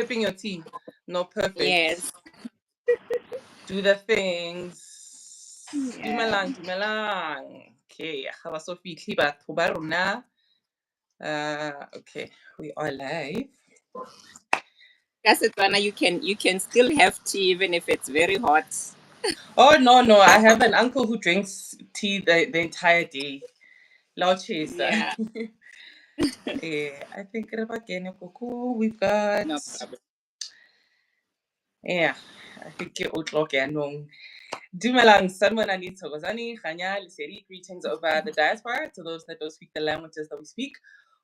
Sipping your tea. No, perfect. Yes. Do the things. Yeah. Dumelang. Okay, ga ba so fitlhe batho ba rona. Okay, we are live. Kasetswana, you can still have tea even if it's very hot. Oh no, I have an uncle who drinks tea the entire day. Lautches. Yeah. I think we've got. No problem. Yeah, I think ke o'clock yanong. Dumelang, Sanmonani Togozani, Khanya, Liseri, greetings over the diaspora to those that don't speak the languages that we speak.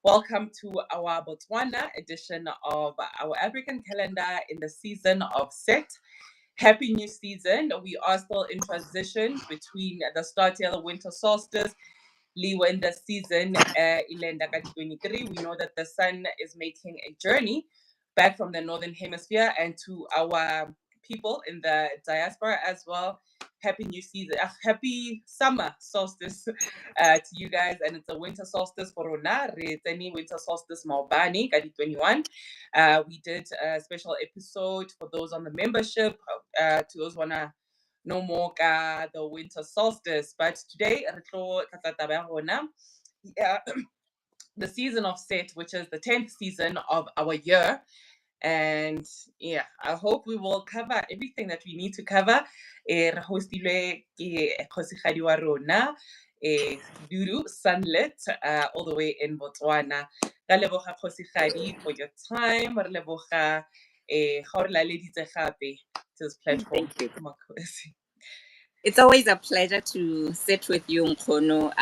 Welcome to our Botswana edition of our African calendar in the season of Seth. Happy new season. We are still in transition between the start of the winter solstice, Liwa in the season, Ilenda 23. We know that the sun is making a journey back from the northern hemisphere and to our people in the diaspora as well. Happy new season, happy summer solstice to you guys, and it's a winter solstice for Rona. It's any winter solstice Maubani, Kadi 21. We did a special episode for those on the membership, to those wanna no more the winter solstice. But today, the season of Set, which is the 10th season of our year. And yeah, I hope we will cover everything that we need to cover. Re hostilwe ke Kgosigadi wa rona, Dudu SunLit, all the way in Botswana. Ra leboga Kgosigadi for your time. Re leboga ga o re laleditse gape to this platform. Thank you. It's always a pleasure to sit with you, Mkono.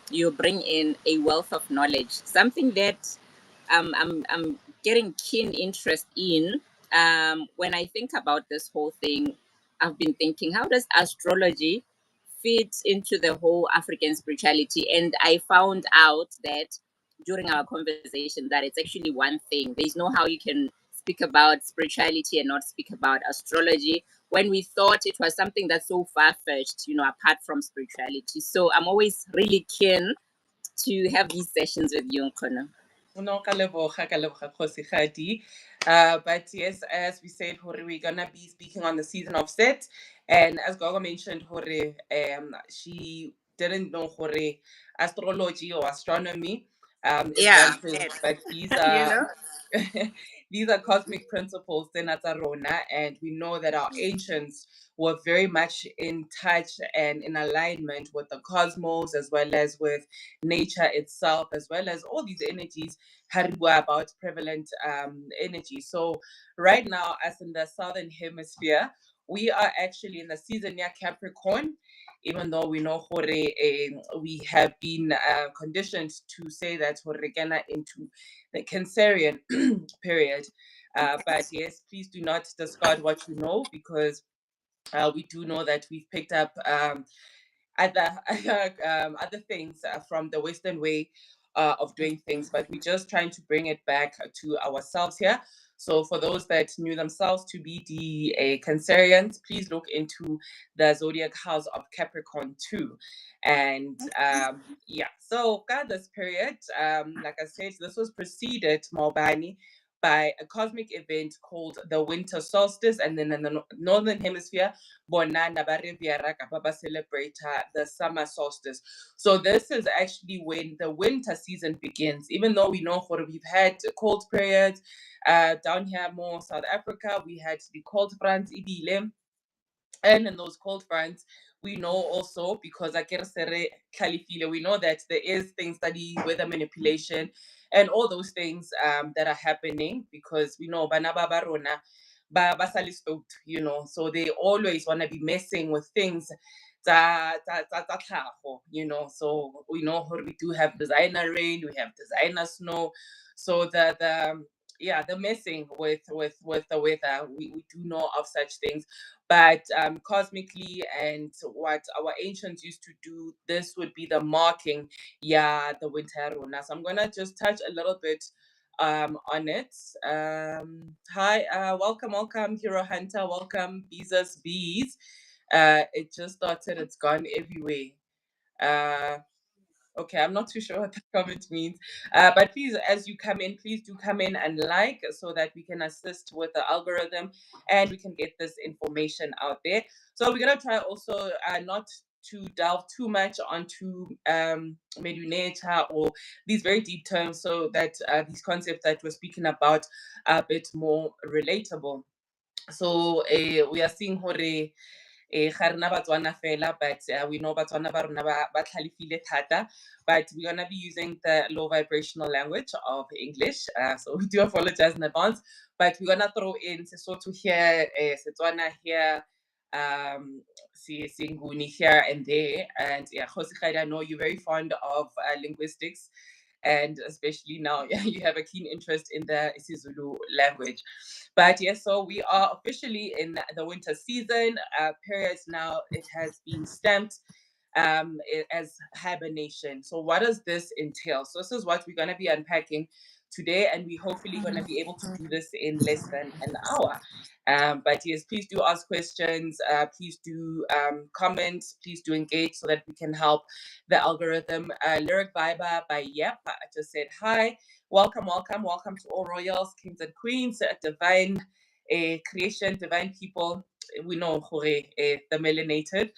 You bring in a wealth of knowledge, something that I'm getting keen interest in. When I think about this whole thing, I've been thinking, how does astrology fit into the whole African spirituality? And I found out that during our conversation that it's actually one thing. There's no how you can speak about spirituality and not speak about astrology, when we thought it was something that's so far-fetched, apart from spirituality. So I'm always really keen to have these sessions with you, Nkona. No, ka leboga Kgosigadi. But yes, as we said, we're gonna be speaking on the season of Set, and as Gogo mentioned, she didn't know astrology or astronomy is one thing, but these are these are cosmic principles then at Rona, and we know that our ancients were very much in touch and in alignment with the cosmos as well as with nature itself, as well as all these energies about prevalent energy. So right now, as in the southern hemisphere, we are actually in the season near Capricorn, even though we know we have been conditioned to say that we're into the Cancerian period. But yes, please do not discard what you know, because we do know that we've picked up other other things from the Western way of doing things, but we're just trying to bring it back to ourselves here. So for those that knew themselves to be the Cancerians, please look into the zodiac house of Capricorn too. And yeah, so this period, like I said, this was preceded, Maubani, by a cosmic event called the winter solstice, and then in the northern hemisphere, Bonana Baba celebrate the summer solstice. So this is actually when the winter season begins. Even though we know we've had cold periods, down here more South Africa, we had the cold fronts, Idile. And in those cold fronts, we know also, because we know that there is things study weather manipulation and all those things that are happening, because we know bana ba rona ba sa le stoked, so they always want to be messing with things tsa tlhago, so we know we do have designer rain, we have designer snow. So the messing with the weather, we do know of such things. But cosmically, and what our ancients used to do, this would be the marking, the winter runa. So I'm gonna just touch a little bit on it. Hi, welcome, Hero Hunter, welcome, Beezas Bees. It just started, it's gone everywhere. Okay, I'm not too sure what the comment means. But please, as you come in, please do come in and like so that we can assist with the algorithm and we can get this information out there. So we're going to try also not to delve too much onto maybe nature or these very deep terms so that these concepts that we're speaking about are a bit more relatable. So we are seeing hore ga rena Batswana fela, but we know Batswana ba rona ba tlhalefile thata, but we're going to be using the low vibrational language of English. So we do apologize in advance, but we're going to throw in Sesotho here, Setswana here, Singuni here and there. And yeah, Kgosigadi, I know you're very fond of linguistics, and especially now you have a keen interest in the isiZulu language. But yes, so we are officially in the winter season. Periods now, it has been stamped as hibernation. So what does this entail? So this is what we're going to be unpacking today, and we're hopefully going to be able to do this in less than an hour. But yes, please do ask questions. Please do comment. Please do engage so that we can help the algorithm. Lyric Viber by Yep, I just said hi. Welcome, welcome, welcome to all royals, kings and queens, divine creation, divine people. We know the melanated,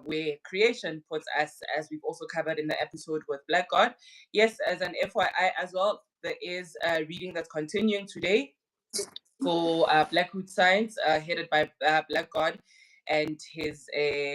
where creation puts us, as we've also covered in the episode with Black God. Yes, as an FYI as well, there is a reading that's continuing today for Black Root Science, headed by Black God and his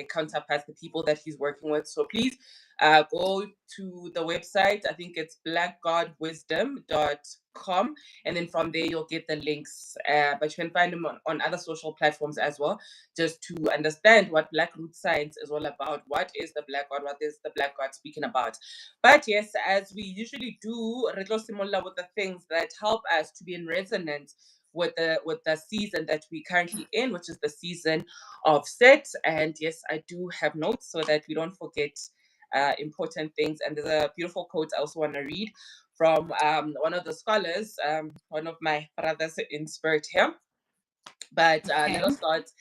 counterparts, the people that he's working with. So please go to the website. I think it's blackgodwisdom.com. And then from there, you'll get the links. But you can find them on other social platforms as well, just to understand what Black Root Science is all about. What is the Black God? What is the Black God speaking about? But yes, as we usually do, re tlo simolla with the things that help us to be in resonance with the season that we're currently in, which is the season of Seth. And yes, I do have notes so that we don't forget important things. And there's a beautiful quote I also want to read from one of the scholars, one of my brothers in spirit here. But let us start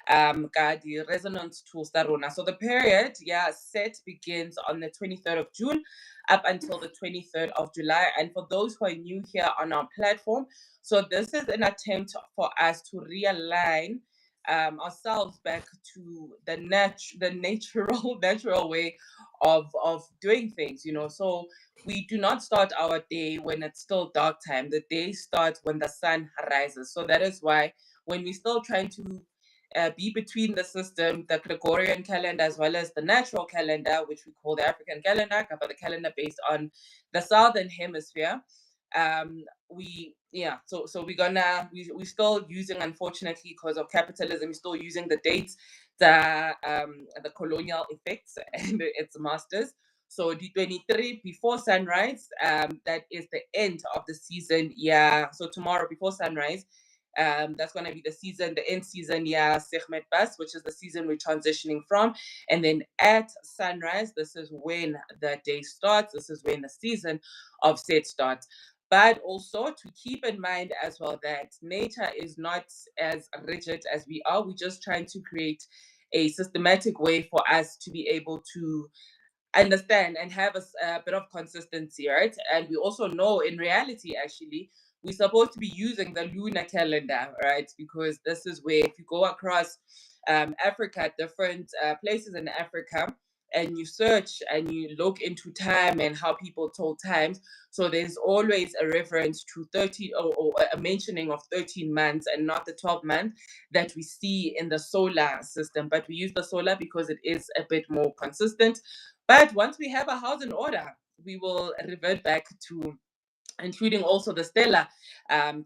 the resonance tools that rona. So the period, set begins on the 23rd of June up until the 23rd of July. And for those who are new here on our platform, so this is an attempt for us to realign ourselves back to the natural way of doing things, So we do not start our day when it's still dark time. The day starts when the sun rises. So that is why when we're still trying to be between the system, the Gregorian calendar, as well as the natural calendar, which we call the African calendar, but the calendar based on the southern hemisphere. So we're still using, unfortunately, because of capitalism, we're still using the dates, the colonial effects and its masters. So D23 before sunrise, that is the end of the season. Yeah. So tomorrow before sunrise, that's going to be the season, the end season, Segmet Bas, which is the season we're transitioning from. And then at sunrise, this is when the day starts. This is when the season of Seth starts. But also to keep in mind as well that nature is not as rigid as we are. We're just trying to create a systematic way for us to be able to understand and have a bit of consistency, right? And we also know in reality, actually, we're supposed to be using the lunar calendar, right? Because this is where, if you go across Africa, different places in Africa, and you search and you look into time and how people told times, so there's always a reference to 13 or a mentioning of 13 months and not the 12 month that we see in the solar system. But we use the solar because it is a bit more consistent. But once we have a house in order, we will revert back to including also the stellar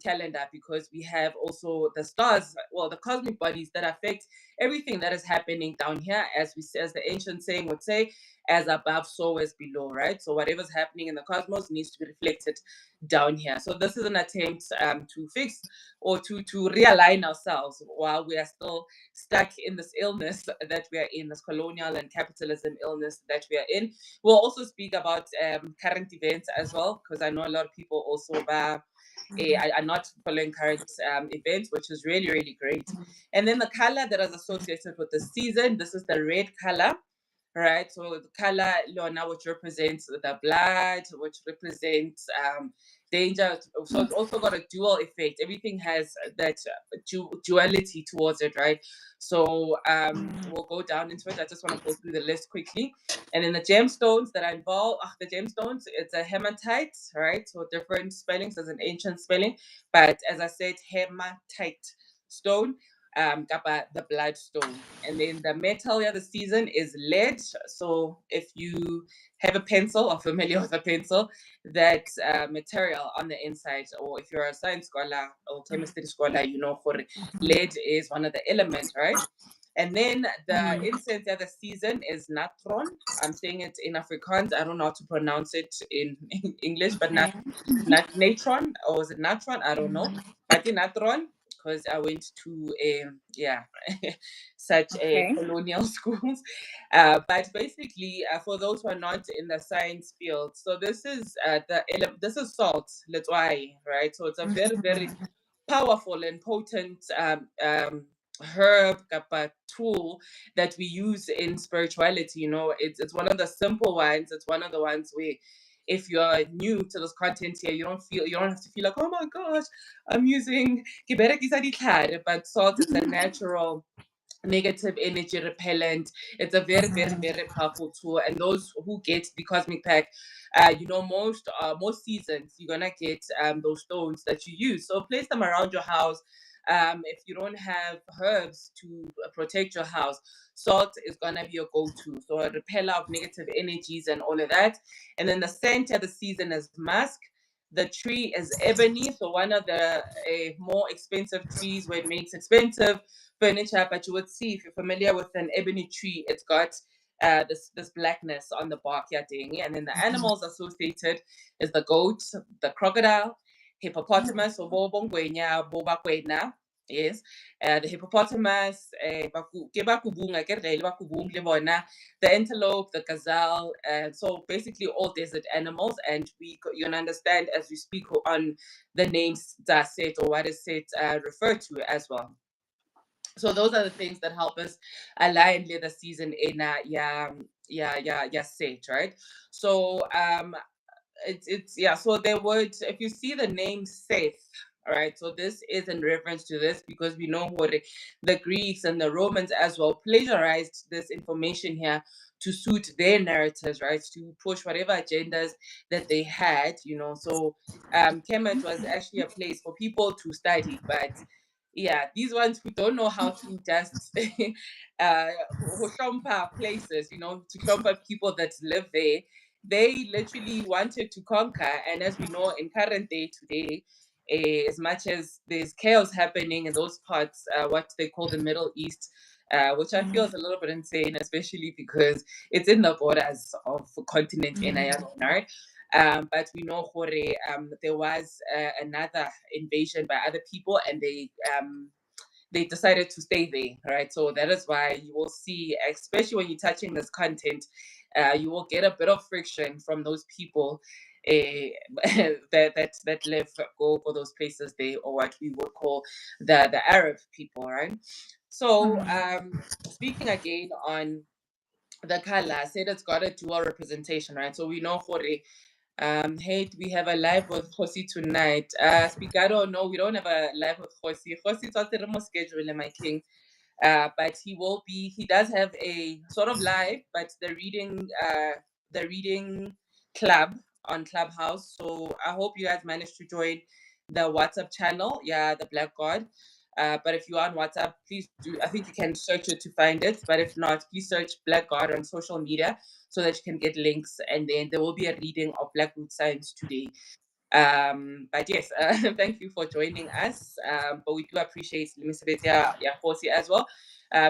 calendar, because we have also the stars, well, the cosmic bodies that affect everything that is happening down here, as the ancient saying would say, as above, so as below, right? So whatever's happening in the cosmos needs to be reflected down here. So this is an attempt to fix or to realign ourselves while we are still stuck in this illness that we are in, this colonial and capitalism illness that we are in. We'll also speak about current events as well, because I know a lot of people also are not following current events, which is really, really great. And then the color that is associated with the season, this is the red color, right? So the color Lona, which represents the blood, which represents danger. So it's also got a dual effect. Everything has that duality towards it, right? So we'll go down into it. I just want to go through the list quickly. And then the gemstones that are involved, the gemstones, it's a hematite, right? So different spellings, as an ancient spelling. But as I said, hematite stone, the bloodstone. And then the metal of the season is lead. So if you have a pencil or familiar with a pencil, that material on the inside, or if you're a science scholar or chemistry scholar, you know, lead is one of the elements, right? And then the incense of the season is Natron. I'm saying it in Afrikaans. I don't know how to pronounce it in English, but Natron, or is it Natron? I don't know. But in Natron, because I went to such a colonial schools. But basically, for those who are not in the science field, so this is this is salt, right? So it's a very, very powerful and potent herb tool that we use in spirituality. You know, it's one of the simple ones. It's one of the ones where if you're new to this content here, you don't have to feel like, oh my gosh, I'm using but salt is a natural negative energy repellent. It's a very, very, very powerful tool. And those who get the cosmic pack, you know, most seasons you're gonna get those stones that you use. So place them around your house. If you don't have herbs to protect your house, salt is gonna be your go-to. So a repeller of negative energies and all of that. And then the scent of the season is musk. The tree is ebony, so one of the more expensive trees where it makes expensive furniture. But you would see, if you're familiar with an ebony tree, it's got this blackness on the bark, yeah, dang. And then the animals associated is the goat, the crocodile, hippopotamus, or bobongwenya, bobakwena. Yes, the hippopotamus, the antelope, the gazelle, so basically all desert animals. And you can understand as we speak on the names that set, or what is set referred to as well. So those are the things that help us align the season in set, right? So so they would, if you see the name Seth, all right, so this is in reference to this, because we know what the Greeks and the Romans as well plagiarized this information here to suit their narratives, right, to push whatever agendas that they had, you know. So Kemet was actually a place for people to study. But yeah, these ones who don't know how to just places, you know, to shompa people that live there, they literally wanted to conquer. And as we know, in current day today, as much as there's chaos happening in those parts, what they call the Middle East, which I feel is a little bit insane, especially because it's in the borders of continent right? But we know there was another invasion by other people, and they decided to stay there, right? So that is why you will see, especially when you're touching this content, you will get a bit of friction from those people that live go for those places there, or what we would call the Arab people, right? So speaking again on the color, I said it's got a dual representation, right? So we know hey, we have a live with Khosi tonight. Spigado, no, we don't have a live with Khosi. Khosi thought the remote schedule, my king. But he does have a sort of live, but the reading club on Clubhouse. So I hope you guys managed to join the WhatsApp channel. Yeah, the Black God. But if you are on WhatsApp, please do. I think you can search it to find it. But if not, please search Black God on social media so that you can get links. And then there will be a reading of Black Root Science today. But yes, thank you for joining us. But we do appreciate Limisabetia Yahosi as well.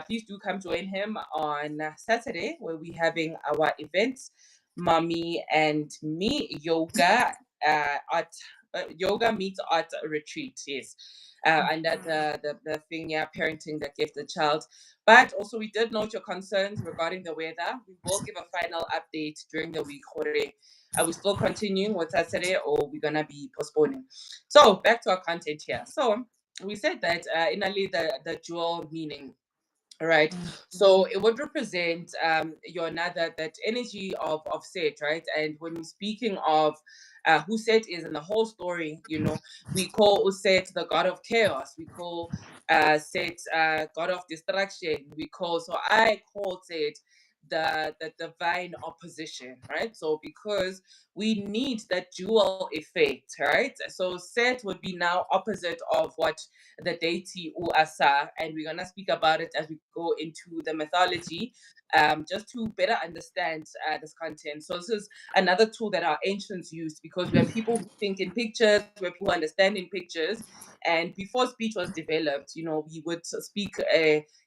Please do come join him on Saturday, where we're having our events, Mommy and Me Yoga at Yoga Meets Art Retreat. Yes. And that the thing, yeah, parenting the gifted child. But also, we did note your concerns regarding the weather. We will give a final update during the week. Are we still continuing with Saturday, or we're gonna be postponing? So back to our content here. So we said that in Ali the dual meaning. right? So it would represent that energy of Set, right? And when we're speaking of who Set is in the whole story, we call Set the god of chaos. We call Set god of destruction. So I call Set the divine opposition, right? So because we need that dual effect, right? So Set would be now opposite of what the deity Assa, and we're gonna speak about it as we go into the mythology, just to better understand this content. So this is another tool that our ancients used, because we are people who think in pictures, we're people who understand in pictures, and before speech was developed, we would speak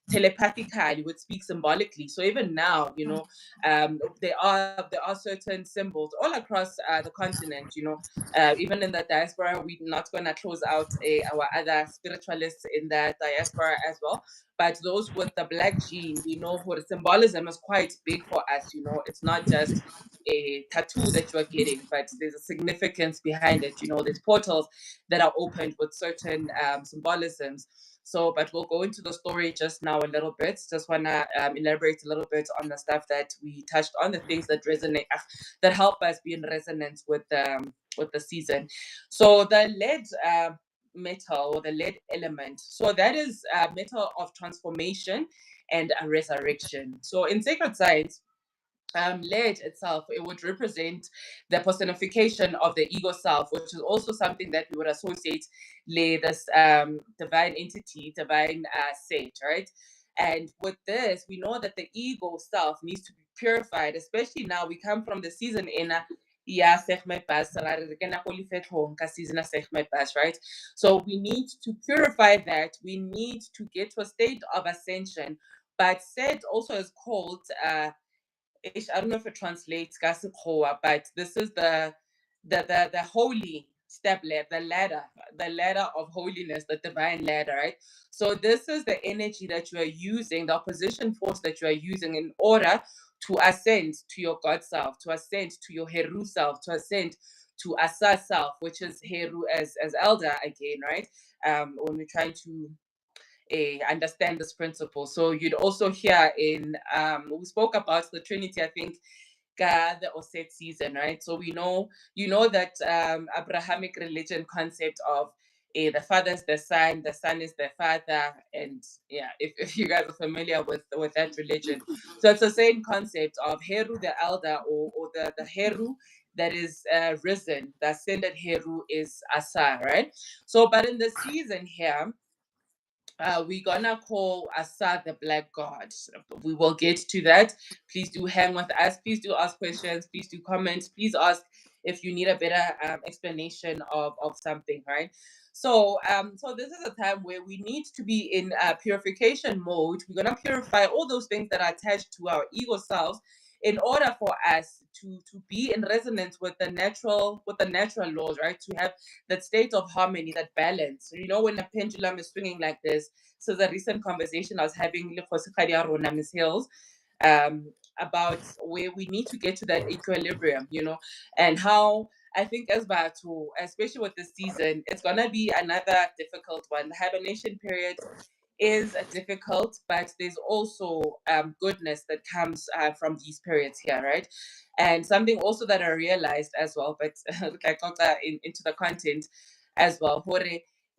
telepathically, we would speak symbolically. So even now, there are certain symbols all across the continent. Even in the diaspora, we're not going to close out our other spiritualists in the diaspora as well. But those with the black gene, we know what symbolism is quite big for us. It's not just a tattoo that you are getting, but there's a significance behind it. There's portals that are opened with certain symbolisms. So, but we'll go into the story just now a little bit. Just want to elaborate a little bit on the stuff that we touched on, the things that resonate, that help us be in resonance with the season. So the lead metal, or the lead element, so that is a metal of transformation and a resurrection. So in sacred science, lead itself, it would represent the personification of the ego self, which is also something that we would associate this divine entity, divine sage, right? And with this, we know that the ego self needs to be purified, especially now we come from the season in right? So we need to purify that. We need to get to a state of ascension. But Seth also is called I don't know if it translates Gasikhoa, but this is the holy step ladder, the ladder of holiness, the divine ladder, right? So this is the energy that you are using, the opposition force that you are using in order to ascend to your God self, to ascend to your Heru self, to ascend to Assa self, which is Heru as elder again, right? When we're trying to understand this principle. So you'd also hear we spoke about the Trinity, I think, the Osset season, right? So that Abrahamic religion concept of the father is the son is the father, and yeah, if you guys are familiar with that religion. So it's the same concept of Heru the elder, or the Heru that is risen, the ascended Heru is Assa, right? So, but in the season here, we're gonna call Assa the Black God. We will get to that. Please do hang with us. Please do ask questions. Please do comment. Please ask if you need a better explanation of something, right? So this is a time where we need to be in purification mode. We're gonna purify all those things that are attached to our ego selves, in order for us to be in resonance with the natural laws, right? To have that state of harmony, that balance. When a pendulum is swinging like this. So the recent conversation I was having with Miss Hills, about where we need to get to that equilibrium, and how I think as Batu, especially with this season, it's gonna be another difficult one. The hibernation period is difficult, but there's also goodness that comes from these periods here, right? And something also that I realized as well, but I got into the content as well.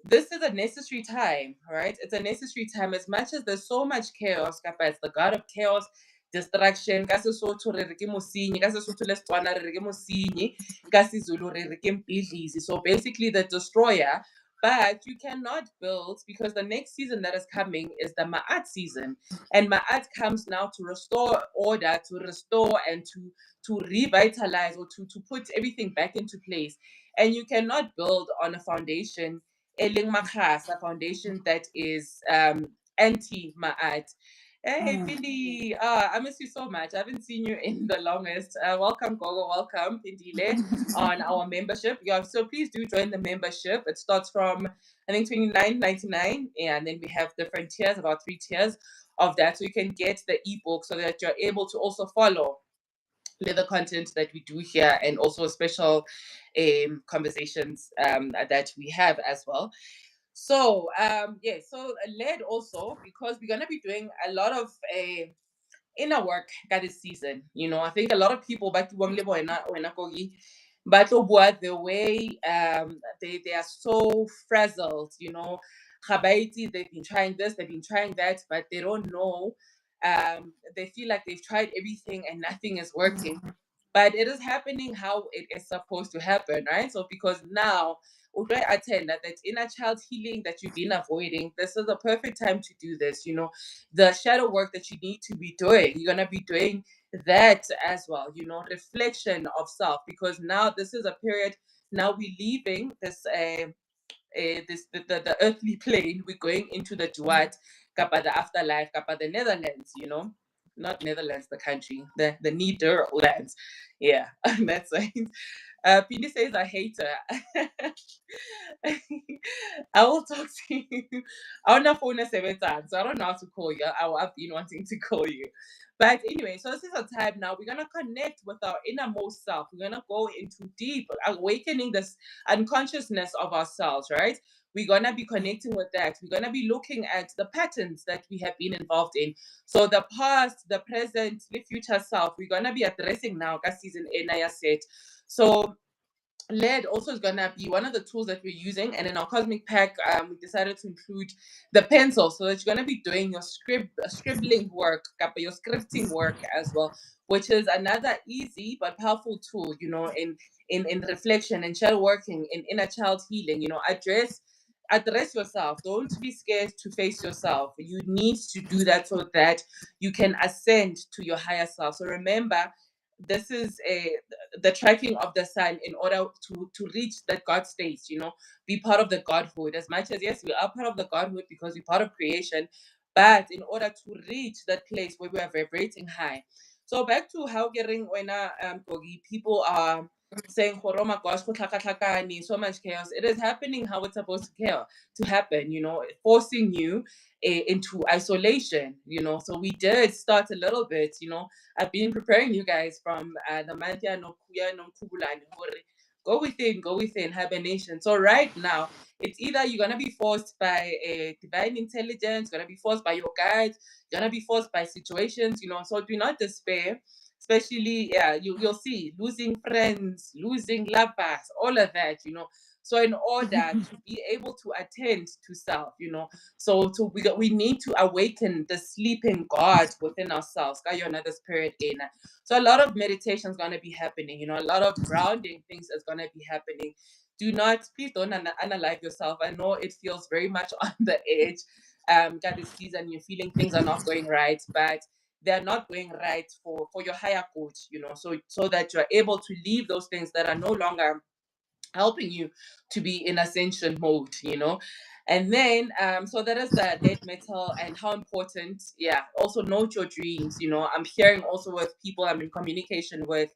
This is a necessary time, right? It's a necessary time. As much as there's so much chaos, Kapa, it's the god of chaos, destruction. Ka Sesotho re re ke Mosenyi, ka Sesotho le Setswana re re ke Mosenyi, ka Sizulu re re ke uMbhidlizi. So basically the destroyer. But you cannot build, because the next season that is coming is the Ma'at season. And Ma'at comes now to restore order, to restore and to revitalize, or to put everything back into place. And you cannot build on a foundation, a foundation that is anti-Ma'at. Hey, Pindi, I miss you so much. I haven't seen you in the longest. Welcome, Gogo. Welcome, Pindile, on our membership. Yeah, so please do join the membership. It starts from, I think, $29.99, and then we have different tiers, about 3 tiers of that. So you can get the ebook so that you're able to also follow the content that we do here, and also special conversations that we have as well. So yeah, so lead also, because we're gonna be doing a lot of inner work this season. You know, I think a lot of people back when but the way they are so frazzled, you know. Habaiti, they've been trying this, they've been trying that, but they don't know. They feel like they've tried everything and nothing is working. But it is happening how it is supposed to happen, right? So because now I attend that inner child healing that you've been avoiding, this is the perfect time to do this. You know, the shadow work that you need to be doing, you're gonna be doing that as well. You know, reflection of self, because now this is a period. Now we're leaving this the earthly plane. We're going into the duat, kapa the afterlife, kapa the Netherlands. You know, not Netherlands, the country, the Netherlands. Yeah, that's right. Pini says I hate her. I will talk to you. I want to phone her 7 times, so I don't know how to call you. I've been wanting to call you. But anyway, so this is a time now. We're gonna connect with our innermost self. We're gonna go into deep awakening this unconsciousness of ourselves, right? We're gonna be connecting with that. We're gonna be looking at the patterns that we have been involved in. So the past, the present, the future self, we're gonna be addressing now, season Naya said. So lead also is gonna be one of the tools that we're using, and in our cosmic pack, we decided to include the pencil, so that you're gonna be doing your scribbling work, your scripting work as well, which is another easy but powerful tool, you know, in reflection and shadow working, in inner child healing. You know, address yourself. Don't be scared to face yourself. You need to do that so that you can ascend to your higher self. So remember, this is the tracking of the sun in order to reach that God state, you know, be part of the Godhood. As much as, yes, we are part of the Godhood because we're part of creation, but in order to reach that place where we are vibrating high. So back to how getting when people are saying, oh my gosh, so much chaos. It is happening how it's supposed to happen, you know, forcing you into isolation, you know. So we did start a little bit, you know. I've been preparing you guys from the Mantia no Kuya no Kubulani. Go within, hibernation. So right now, it's either you're gonna be forced by a divine intelligence, gonna be forced by your guides, you're gonna be forced by situations, you know. So do not despair. Especially, yeah, you'll see losing friends, losing lovers, all of that, you know. So in order to be able to attend to self, you know, so we need to awaken the sleeping God within ourselves. The spirit in. So a lot of meditation is gonna be happening, you know, a lot of grounding things is gonna be happening. Please don't analyze yourself. I know it feels very much on the edge. Got this season, you're feeling things are not going right, but they're not going right for your higher coach, you know, so that you're able to leave those things that are no longer helping you to be in ascension mode, you know. And then so that is the lead metal and how important. Yeah, also note your dreams, you know. I'm hearing also with people I'm in communication with,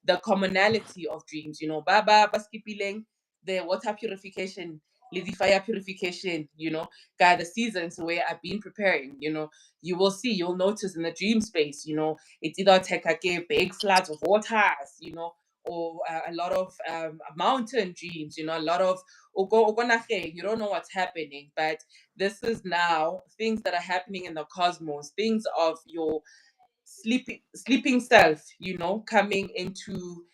the commonality of dreams, you know. Baba baskipileng, the water purification, the fire purification, you know. God, the seasons where I've been preparing, you know, you'll notice in the dream space, you know, it's either take a big floods of waters, you know, or a lot of mountain dreams, you know, a lot of you don't know what's happening, but this is now things that are happening in the cosmos, things of your sleeping self, you know, coming into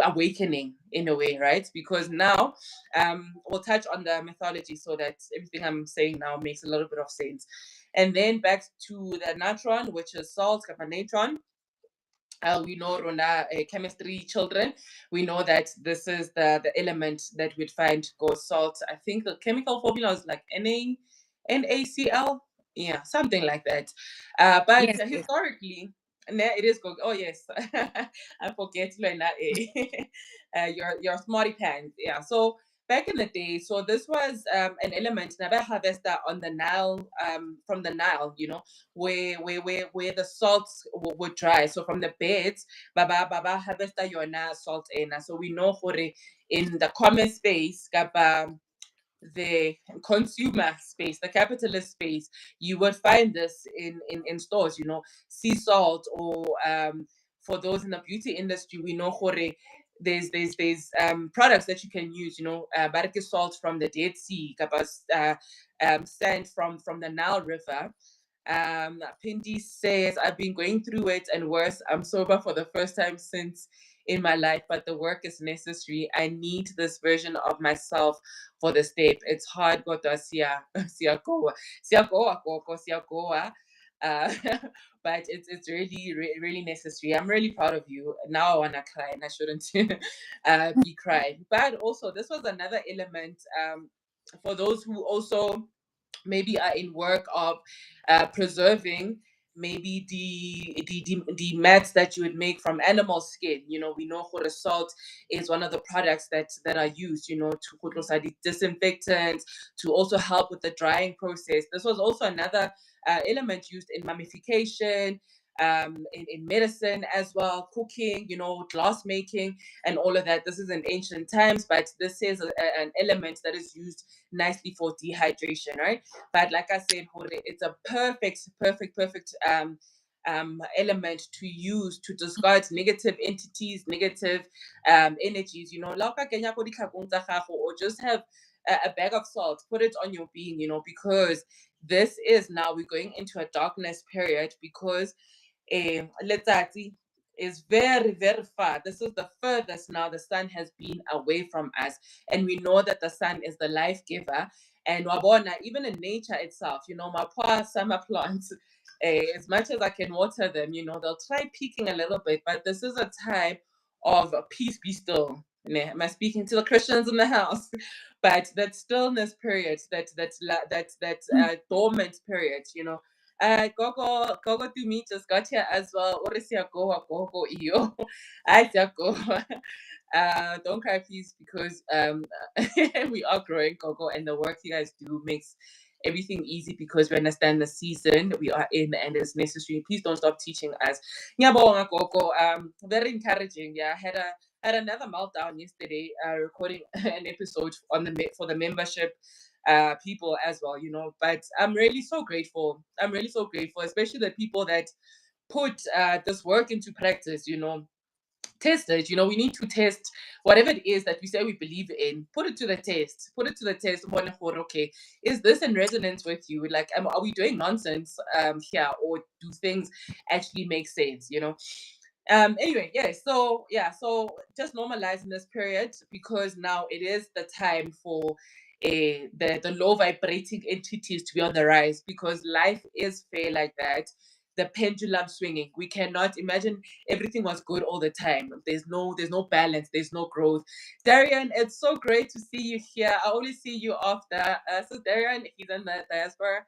awakening in a way, right? Because now we'll touch on the mythology so that everything I'm saying now makes a little bit of sense. And then back to the natron, which is salt, natron. We know Rona chemistry children, we know that this is the element that we'd find goes salt. I think the chemical formula is like NaCl, yeah, something like that. But Yes, yes. historically, it is good. Oh yes, I forget Lena, your smarty pants. Yeah. So back in the day, so this was an element never harvested on the Nile, from the Nile, you know, where the salts would dry. So from the beds, baba harvesta yona salt in. So we know for in the commerce space, kapa the consumer space, the capitalist space, you would find this in stores, you know, sea salt, or for those in the beauty industry, we know Hore, there's products that you can use, barike salt from the Dead Sea, sand from the Nile River. Pindi says, I've been going through it and worse. I'm sober for the first time since in my life, but the work is necessary. I need this version of myself for the step. It's hard, but siyagoa, but it's really, really necessary. I'm really proud of you. Now I want to cry, and I shouldn't be crying. But also, this was another element for those who also maybe are in work of preserving maybe the mats that you would make from animal skin. We know the salt is one of the products that are used, to the disinfectants, to also help with the drying process. This was also another element used in mummification, in medicine as well, cooking, glass making, and all of that. This is in ancient times, but this is an element that is used nicely for dehydration, right? But like I said, it's a perfect element to use to discard negative entities, negative energies, or just have a bag of salt, put it on your being, because this is now we're going into a darkness period, because letsatsi is very, very far. This is the furthest now the sun has been away from us. And we know that the sun is the life giver. And wabona, even in nature itself, my poor summer plants, as much as I can water them, they'll try peaking a little bit, but this is a time of peace, be still. Am I speaking to the Christians in the house? But that stillness period, that dormant period, Gogo to me just got here as well. Orisia Gogo iyo. I go. Don't cry, please, because we are growing, Gogo, and the work you guys do makes everything easy because we understand the season we are in and it's necessary. Please don't stop teaching us. Ngiyabonga, Gogo. Very encouraging. Yeah, I had another meltdown yesterday, recording an episode for the membership people as well, but I'm really so grateful. I'm really so grateful, especially the people that put this work into practice, test it. We need to test whatever it is that we say we believe in. Put it to the test. Put it to the test. Okay, is this in resonance with you? Like, are we doing nonsense here, or do things actually make sense? Anyway, so just normalizing this period, because now it is the time for the low vibrating entities to be on the rise, because life is fair like that. The pendulum swinging. We cannot imagine everything was good all the time. There's no balance. There's no growth. Darian, it's so great to see you here. I only see you after. So Darian, he's in the diaspora.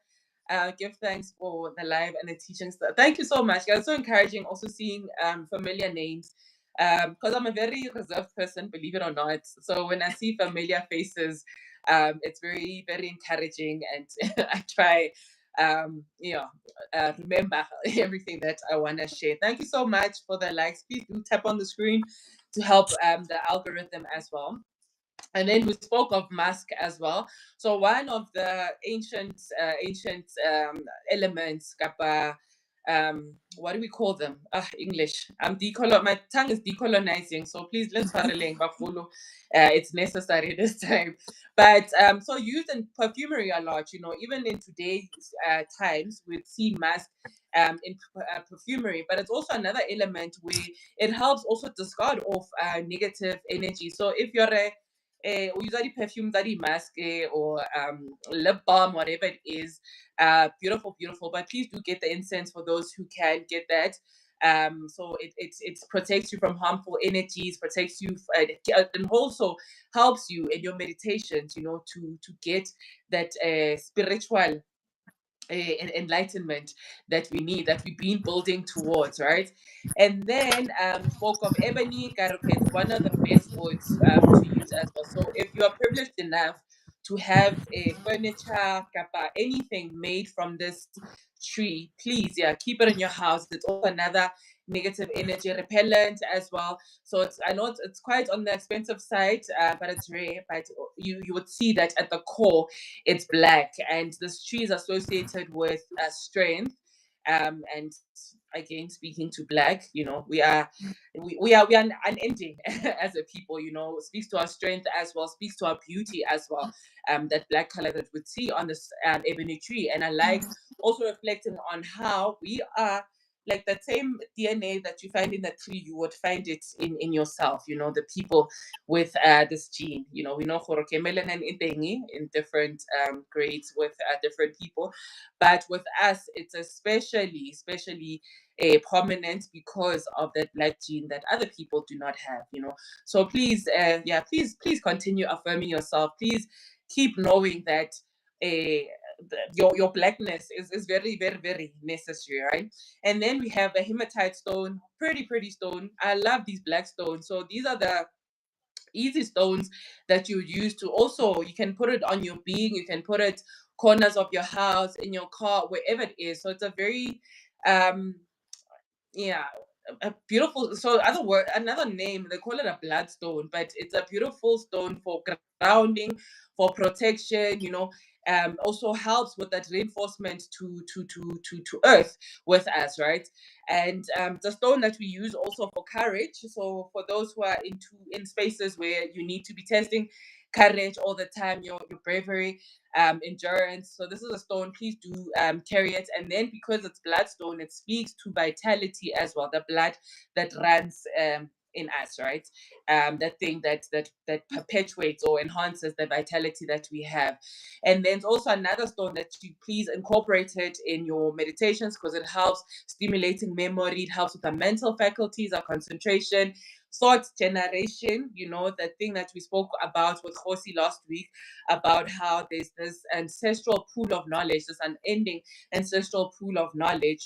Give thanks for the live and the teaching stuff. Thank you so much, guys. So encouraging also seeing familiar names, because I'm a very reserved person, believe it or not. So when I see familiar faces, it's very, very encouraging, and I try remember everything that I want to share. Thank you so much for the likes. Please do tap on the screen to help the algorithm as well. And then we spoke of Musk as well. So one of the ancient elements, kappa, what do we call them? English. My tongue is decolonizing, so please let's follow. It's necessary this time. But so used in perfumery a lot, even in today's times, we'd see Musk in perfumery, but it's also another element where it helps also discard off negative energy. So if you're usually perfume that mask or lip balm, whatever it is, beautiful, but please do get the incense for those who can get that. So it protects you from harmful energies, protects you, and also helps you in your meditations, to get that spiritual enlightenment that we need, that we've been building towards, right? And then spoke of ebony. It's one of the best woods to use as well. So if you are privileged enough to have a furniture, kappa, anything made from this tree, please, keep it in your house. It's also another negative energy repellent as well. So I know it's quite on the expensive side, but it's rare. But you would see that at the core, it's black, and this tree is associated with strength, and again speaking to Black, we are unending as a people. Speaks to our strength as well, speaks to our beauty as well. That Black color that we see on this ebony tree, and I like also reflecting on how we are like that same DNA that you find in the tree, you would find it in yourself. The people with this gene. We know melanin in different grades with different people, but with us, it's especially prominent because of that Black gene that other people do not have. So please, please continue affirming yourself. Please keep knowing that your Blackness is very, very, very necessary, right? And then we have the hematite stone, pretty stone. I love these Black stones. So these are the easy stones that you use to also, you can put it on your being, you can put it corners of your house, in your car, wherever it is. So it's a very um yeah, a beautiful, so another name, they call it a bloodstone, but it's a beautiful stone for grounding, for protection. Also helps with that reinforcement to earth with us, right? And the stone that we use also for courage. So for those who are in spaces where you need to be testing courage all the time, your bravery, endurance. So this is a stone. Please do carry it. And then because it's bloodstone, it speaks to vitality as well. The blood that runs in us, right? That thing that perpetuates or enhances the vitality that we have. And then also another stone that you please incorporate it in your meditations, because it helps stimulating memory. It helps with the mental faculties, our concentration, thought generation. The thing that we spoke about with Khosi last week, about how there's this ancestral pool of knowledge, this unending ancestral pool of knowledge.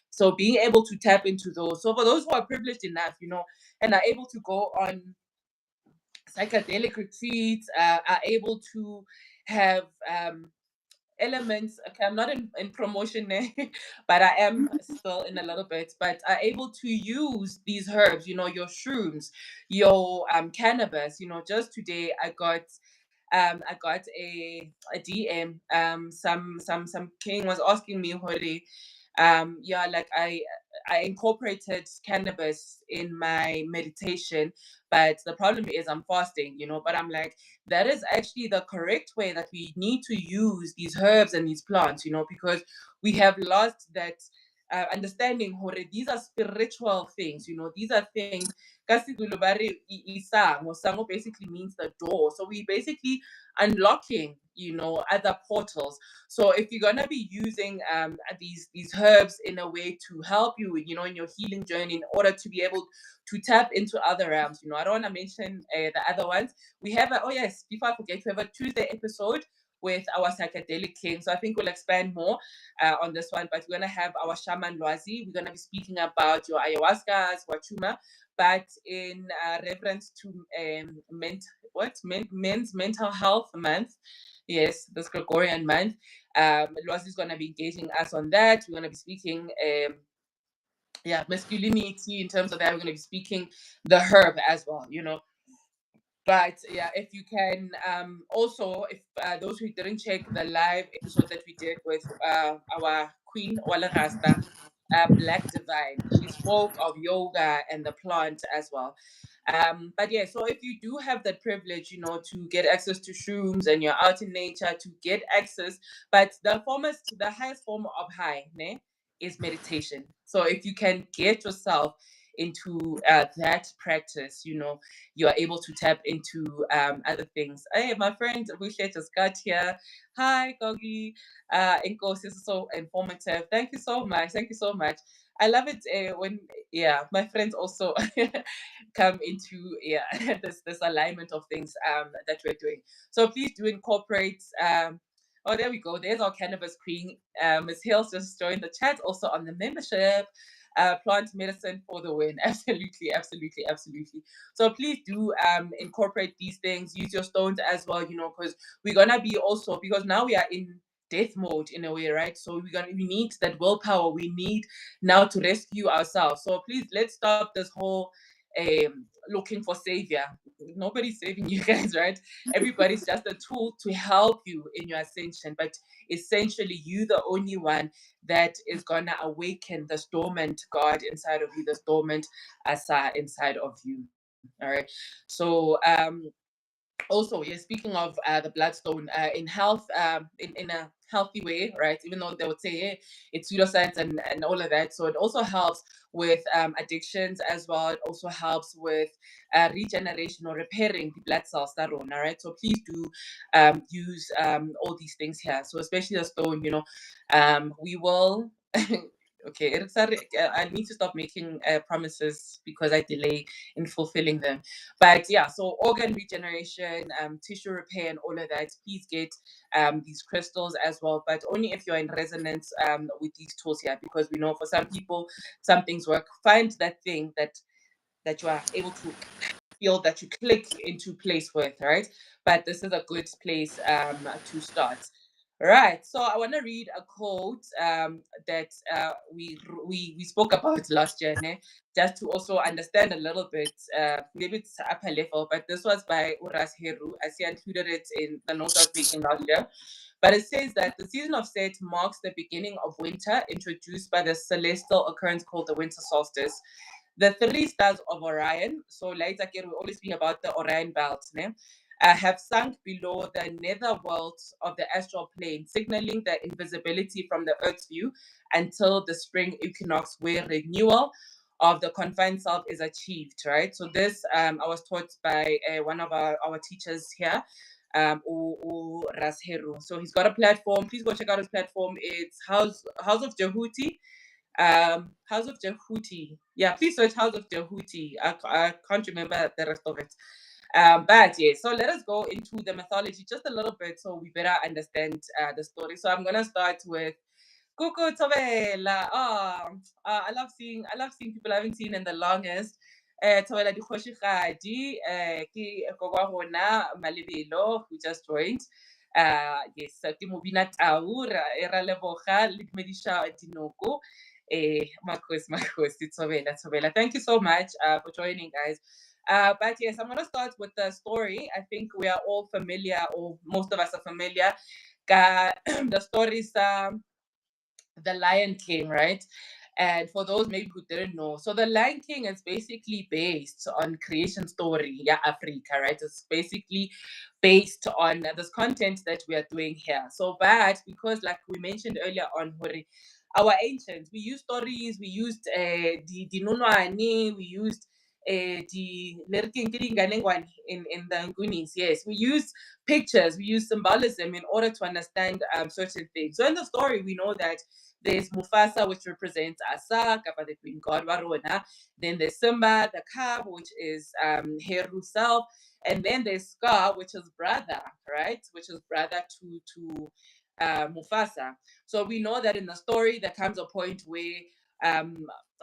So being able to tap into those. So for those who are privileged enough, and are able to go on psychedelic retreats, are able to have elements. Okay, I'm not in promotion there, but I am still in a little bit, but are able to use these herbs, your shrooms, your cannabis. Just today I got a DM. Some king was asking me, Hori, like I incorporated cannabis in my meditation, but the problem is I'm fasting. But I'm like, that is actually the correct way that we need to use these herbs and these plants. Because we have lost that understanding. Hore, these are spiritual things. These are things. Kasidulu bari isango. Sango basically means the door. So we basically unlocking, other portals. So if you're gonna be using these herbs in a way to help you, in your healing journey, in order to be able to tap into other realms, I don't want to mention the other ones. We have oh yes, before I forget, we have a Tuesday episode with our psychedelic king. So I think we'll expand more on this one, but we're gonna have our shaman Lwazi. We're gonna be speaking about your ayahuascas, wachuma, but in reference to men's mental health month. Yes, this Gregorian month. Lwazi is going to be engaging us on that. We're going to be speaking masculinity in terms of that. We're going to be speaking the herb as well. But yeah, if you can also, if those who didn't check the live episode that we did with our queen Wala Rasta, Black Divine, she spoke of yoga and the plant as well. But yeah, so if you do have that privilege, to get access to shrooms and you're out in nature to get access, but the highest form of high, ne, is meditation. So if you can get yourself into that practice, you are able to tap into other things. Hey, my friend Bushe just got here. Hi, Gogi. Inko, this is so informative. Thank you so much. Thank you so much. I love it when my friends also come into this alignment of things that we're doing. So please do incorporate. Oh, there we go. There's our cannabis queen. Ms. Hills just joined the chat, also on the membership. Plant medicine for the win. Absolutely, absolutely, absolutely. So please do incorporate these things. Use your stones as well, because we're gonna be also, because now we are in death mode in a way, right? So we need that willpower. We need now to rescue ourselves. So please, let's stop this whole looking for savior. Nobody's saving you guys, right? Everybody's just a tool to help you in your ascension, but essentially you the only one that is gonna awaken the dormant God inside of you, the dormant Assa inside of you. All right. So also, yeah, speaking of the bloodstone in health, in a healthy way, right? Even though they would say, hey, it's pseudoscience and all of that. So it also helps with addictions as well. It also helps with regeneration or repairing the blood cells that are on, all right? So please do use all these things here. So especially the stone, we will okay, I need to stop making promises because I delay in fulfilling them. But yeah, so organ regeneration, tissue repair, and all of that. Please get these crystals as well, but only if you're in resonance with these tools here, because we know for some people some things work. Find that thing that you are able to feel that you click into place with, right? But this is a good place to start. Right. So I want to read a quote that we spoke about last year, ne? Just to also understand a little bit. Maybe it's upper level, but this was by Uras Heru. I see I included it in the notes I was making earlier. But it says that the season of Seth marks the beginning of winter, introduced by the celestial occurrence called the winter solstice. The three stars of Orion, so later we always speak about the Orion belt, ne? Have sunk below the netherworld of the astral plane, signaling the invisibility from the Earth's view until the spring equinox, where renewal of the confined self is achieved, right? So this, I was taught by one of our teachers here, Rasheru. So he's got a platform. Please go check out his platform. It's House of Jehuti. House of Jehuti. Yeah, please search House of Jehuti. I can't remember the rest of it. But yeah, so let us go into the mythology just a little bit so we better understand the story. So I'm gonna start with Kuku Tobela. I love seeing people I haven't seen in the longest. Tobela di Kgoshikgadi, ke Gogo Rona Malebelo, who just joined. Yes, ke Mobina Tau, ra leboga le dumedisha dinoko. Makhosi, Tobela. Thank you so much for joining, guys. But yes, I'm going to start with the story. I think we are all familiar, or most of us are familiar. The story is The Lion King, right? And for those maybe who didn't know, so The Lion King is basically based on creation story, yeah, Africa, right? It's basically based on this content that we are doing here. So, but because like we mentioned earlier on, Hori, our ancients, we used stories, we used the Nunwani, we used the in the Ngunis, yes, we use pictures, we use symbolism in order to understand certain things. So in the story, we know that there's Mufasa, which represents Assa, the queen god Varona. Then there's Simba, the cub, which is Heru self. And then there's Scar, which is brother, right? Which is brother to Mufasa. So we know that in the story, there comes a point where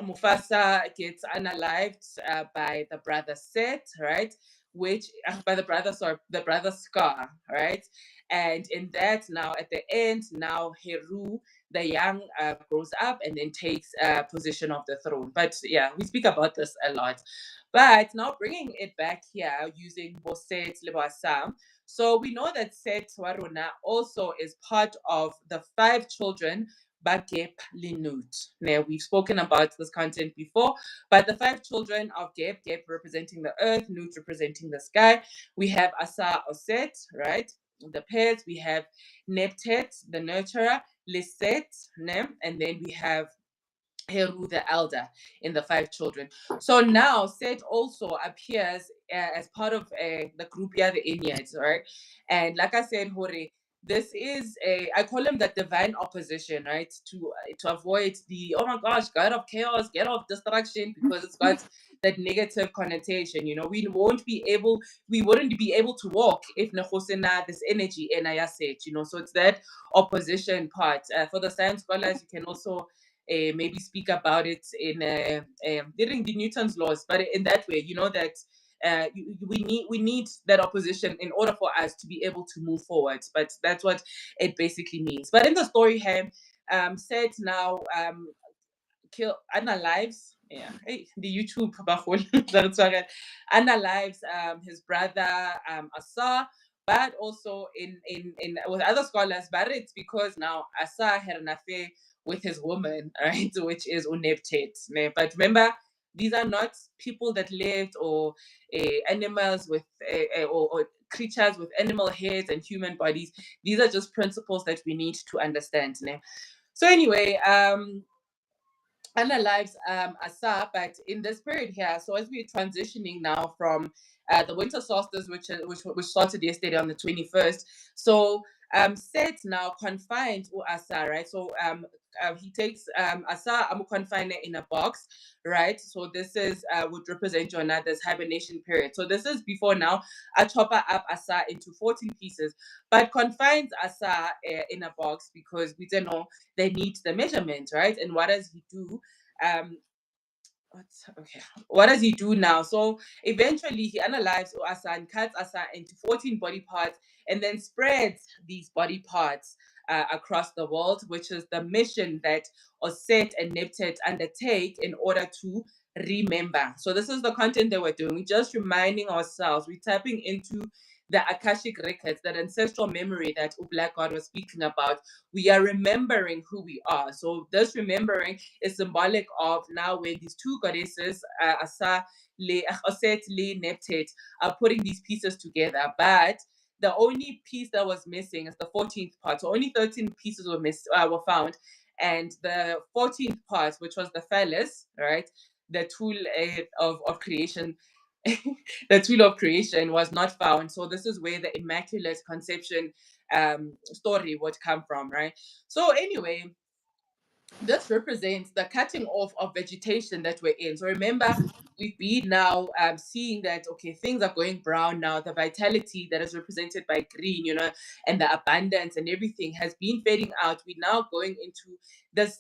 Mufasa gets unalived by the brother Seth, right? Which by the brother Scar, right? And in that, now at the end, now Heru, the young, grows up and then takes position of the throne. But yeah, we speak about this a lot. But now bringing it back here using Boset Lebasa. So we know that Seth Waruna also is part of the 5 children Bagep Linut. Now, we've spoken about this content before, but the 5 children of Gep, Gep representing the earth, Nut representing the sky. We have Assa Oset, right? The pairs. We have Neptet, the nurturer, Liset, and then we have Heru the elder in the 5 children. So now Seth also appears as part of the group here, the Enneads, right? And like I said, Hore, this is I call him the divine opposition, right? To avoid the, oh my gosh, god of chaos, god of destruction, because it's got that negative connotation. We wouldn't be able to walk if Nehosena, this energy, Enaya so it's that opposition part. For the science scholars, you can also maybe speak about it in during the Newton's laws, but in that way, that we need that opposition in order for us to be able to move forward. But that's what it basically means. But in the story here, Seth now unalives Yeah, hey, the YouTube bahol that's why analyze his brother Assa, but also in with other scholars, but it's because now Assa had an affair with his woman, right, which is uNebtet. But remember, these are not people that lived or animals with or creatures with animal heads and human bodies. These are just principles that we need to understand. So anyway, analyze Assa, but in this period here, so as we're transitioning now from the winter solstice, which started yesterday on the 21st, so Seth now confined Assa, right? So he takes Assa, confine it in a box, right? So this is would represent this hibernation period. So this is before now I chop up Assa into 14 pieces, but confines Assa in a box because we don't know they need the measurement, right? And what does he do? Um, what does he do now? So eventually he analyzes Assa and cuts Assa into 14 body parts and then spreads these body parts across the world, which is the mission that Osset and Neptet undertake in order to remember. So this is the content that we're doing. We're just reminding ourselves, we're tapping into the Akashic records, that ancestral memory that Black God was speaking about. We are remembering who we are. So this remembering is symbolic of now when these two goddesses, Assa, Osset, Neptet, are putting these pieces together. But the only piece that was missing is the 14th part. So only 13 pieces were found. And the 14th part, which was the phallus, right? The tool of creation, the tool of creation was not found. So this is where the Immaculate Conception story would come from, right? So anyway, this represents the cutting off of vegetation that we're in. So remember, we've been now seeing that, okay, things are going brown now. The vitality that is represented by green, and the abundance and everything has been fading out. We're now going into this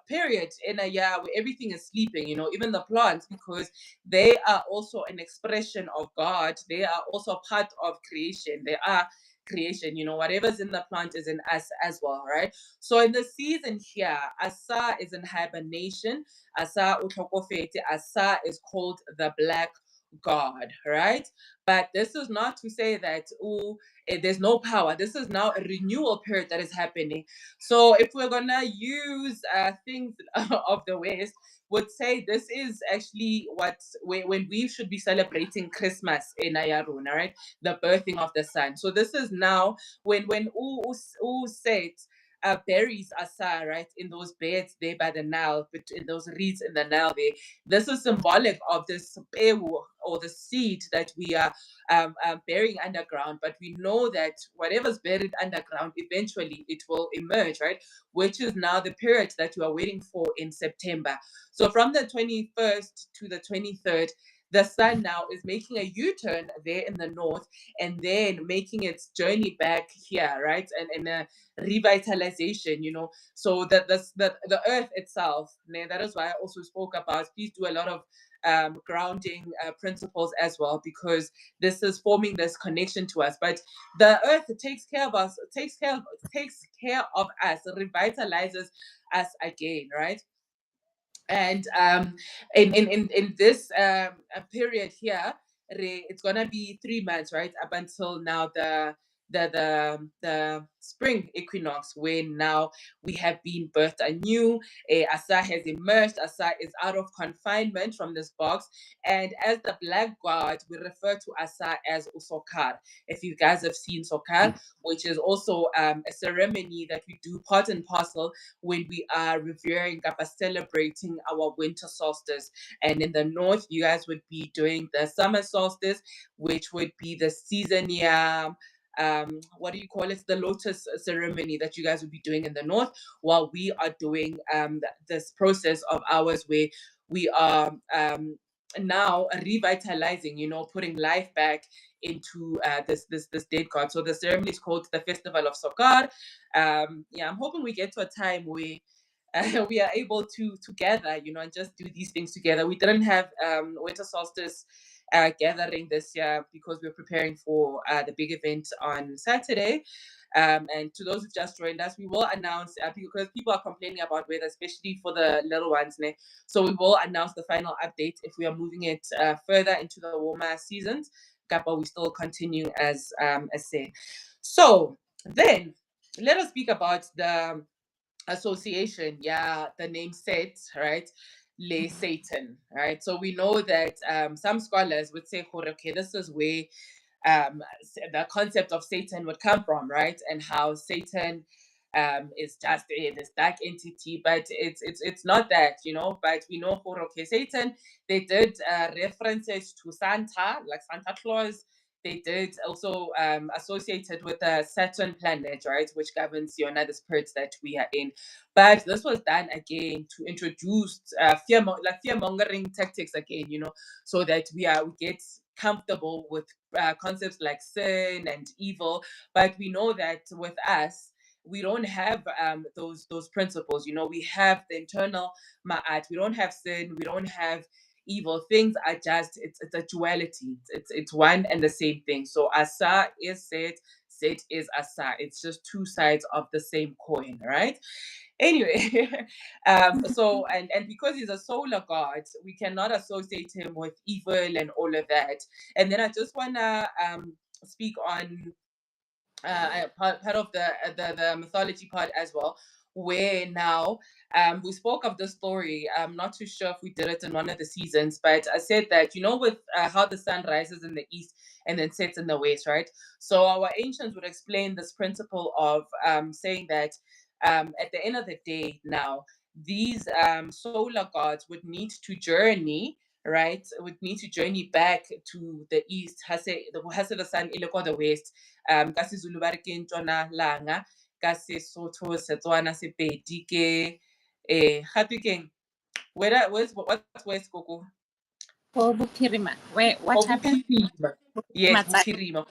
period in a year where everything is sleeping, even the plants, because they are also an expression of God. They are also part of creation. They are creation, whatever's in the plant is in us as well, right? So in the season here, Assa is in hibernation. Assa utlhokofetse. Assa is called the Black God, right? But this is not to say that there's no power. This is now a renewal period that is happening. So if we're gonna use things of the West, would say this is actually when we should be celebrating Christmas in Ayaruna, right? The birthing of the sun. So this is now when U said buries Assa, right, in those beds there by the Nile, in those reeds in the Nile there. This is symbolic of this pewu, or the seed that we are burying underground. But we know that whatever's buried underground, eventually it will emerge, right? Which is now the period that you are waiting for in September. So from the 21st to the 23rd, the sun now is making a U-turn there in the north and then making its journey back here, right? And a revitalization, So the earth itself, that is why I also spoke about, please do a lot of grounding principles as well, because this is forming this connection to us. But the earth takes care of us, takes care of us, revitalizes us again, right? And in this period here, it's gonna be 3 months, right, up until now the spring equinox, when now we have been birthed anew. Assa has emerged. Assa is out of confinement from this box, and as the Black God, we refer to Assa as Usokar. If you guys have seen Sokar, which is also a ceremony that we do part and parcel when we are revering, celebrating our winter solstice. And in the north, you guys would be doing the summer solstice, which would be the season year. What do you call it? The lotus ceremony that you guys would be doing in the north, while we are doing this process of ours where we are now revitalizing, putting life back into this dead god. So the ceremony is called the Festival of Sokar. I'm hoping we get to a time where we are able to gather, and just do these things together. We didn't have winter solstice gathering this year because we're preparing for the big event on Saturday. And to those who just joined us, we will announce because people are complaining about weather, especially for the little ones. So we will announce the final update if we are moving it further into the warmer seasons. But we still continue as say. So then let us speak about the association. Yeah, the name Seth, right? Le Satan, right? So we know that some scholars would say, okay, this is where the concept of Satan would come from, right? And how Satan is just this dark entity, but it's not that, But we know for okay, Satan, they did references to Santa, like Santa Claus. They did also associated with the Saturn planet, right, which governs the spirits that we are in. But this was done again to introduce fear mongering tactics again, so that we get comfortable with concepts like sin and evil. But we know that with us, we don't have those principles. We have the internal ma'at. We don't have sin. We don't have evil. Things are just it's a duality. It's one and the same thing. So Assa is Seth. Seth is Assa. It's just two sides of the same coin, right? Anyway, so and because he's a solar god, we cannot associate him with evil and all of that. And then I just wanna speak on part of the mythology part as well, where now we spoke of the story. I'm not too sure if we did it in one of the seasons, but I said that with how the sun rises in the east and then sets in the west, right? So our ancients would explain this principle of saying that at the end of the day now, these solar gods would need to journey, right? Would need to journey back to the east. The sun ileko the west. Ka Sezulu ba re ke Ntshonalanga, ka Sesotho Setswana Sepedi ke gape keng what's west koko? Oh, Bupirima. Wait, what happened? Bophirima. Yes, Bophirima.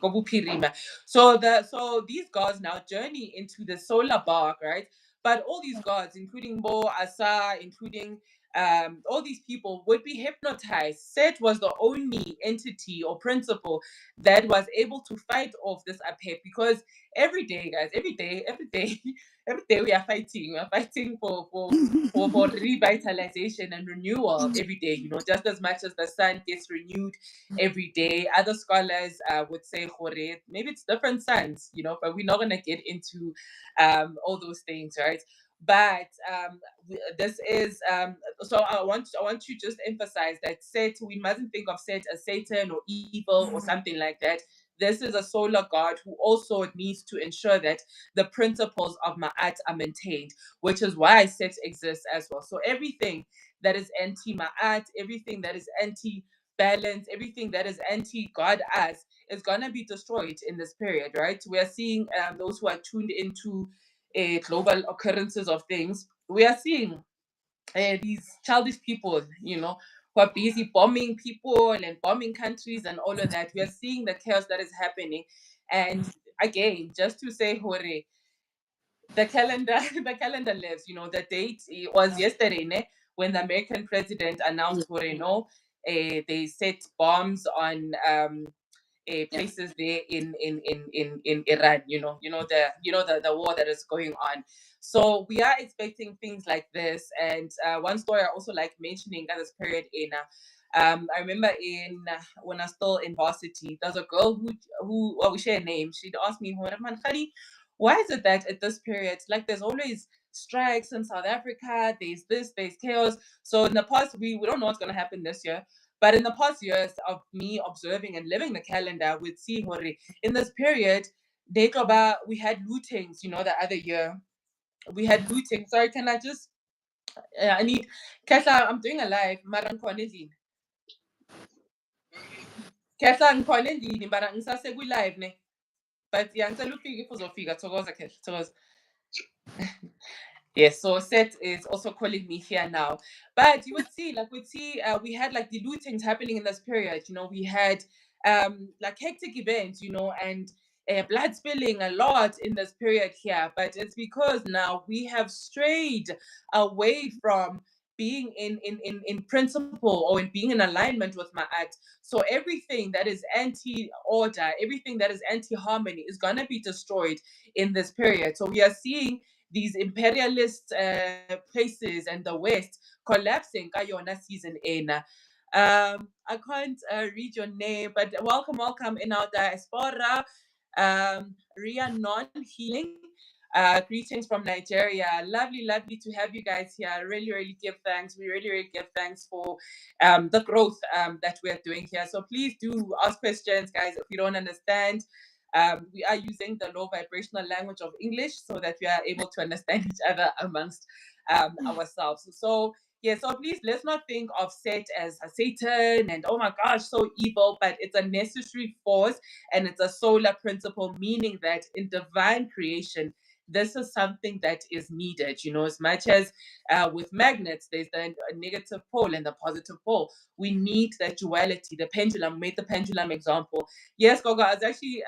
Go Bophirima. So these gods now journey into the solar bark, right? But all these gods, including Bo, Assa, including all these people, would be hypnotized. Set was the only entity or principle that was able to fight off this upheaval, because every day, guys, every day, every day we are fighting. We are fighting for revitalization and renewal every day, just as much as the sun gets renewed every day. Other scholars would say, maybe it's different suns, but we're not going to get into all those things, right? But this is so I want to just emphasize that Set, we mustn't think of Set as Satan or evil or something like that. This is a solar god who also needs to ensure that the principles of Ma'at are maintained, which is why Set exists as well. So everything that is anti-Ma'at, everything that is anti-balance, everything that is anti-God as is going to be destroyed in this period, right? We are seeing those who are tuned into global occurrences of things. We are seeing these childish people, who are busy bombing people and bombing countries and all of that. We are seeing the chaos that is happening. And again, just to say, hore, the calendar, the calendar lives. The date was yesterday, when the American president announced, they set bombs on places there in Iran. The war that is going on. So we are expecting things like this. And one story I also like mentioning at this period I remember when I was still in varsity, there's a girl who we share a name. She'd ask me, why is it that at this period, like there's always strikes in South Africa, there's chaos. So in the past, we don't know what's going to happen this year. But in the past years of me observing and living the calendar, we'd see in this period, we had lootings, the other year. We had looting. Sorry, can I just I need Kesha, I'm doing a live. Mara ngikhona endlini. Kesha ngikhona endlini, mara ngisase live ne. But yeah, ngicela ufike if uzofika. Thokoza Kesha, thokoza. Yes, so Seth is also calling me here now. But you would see, we had like the lootings happening in this period. We had like hectic events, and blood spilling a lot in this period here. But it's because now we have strayed away from being in principle or in being in alignment with Ma'at. So everything that is anti-order, everything that is anti-harmony is going to be destroyed in this period. So we are seeing these imperialist places and the West collapsing kayona season ena. I can't read your name, but welcome in our diaspora. Ria Non-Healing. Greetings from Nigeria. Lovely to have you guys here. Really give thanks. We really give thanks for the growth that we're doing here. So please do ask questions, guys, if you don't understand. We are using the low vibrational language of English so that we are able to understand each other amongst ourselves. So yeah, so please let's not think of Set as a Satan and oh my gosh, so evil, but it's a necessary force and it's a solar principle, meaning that in divine creation, this is something that is needed, you know, as much as with magnets, there's the negative pole and the positive pole. We need that duality. The pendulum, made the pendulum example. Yes, Gogo, I was actually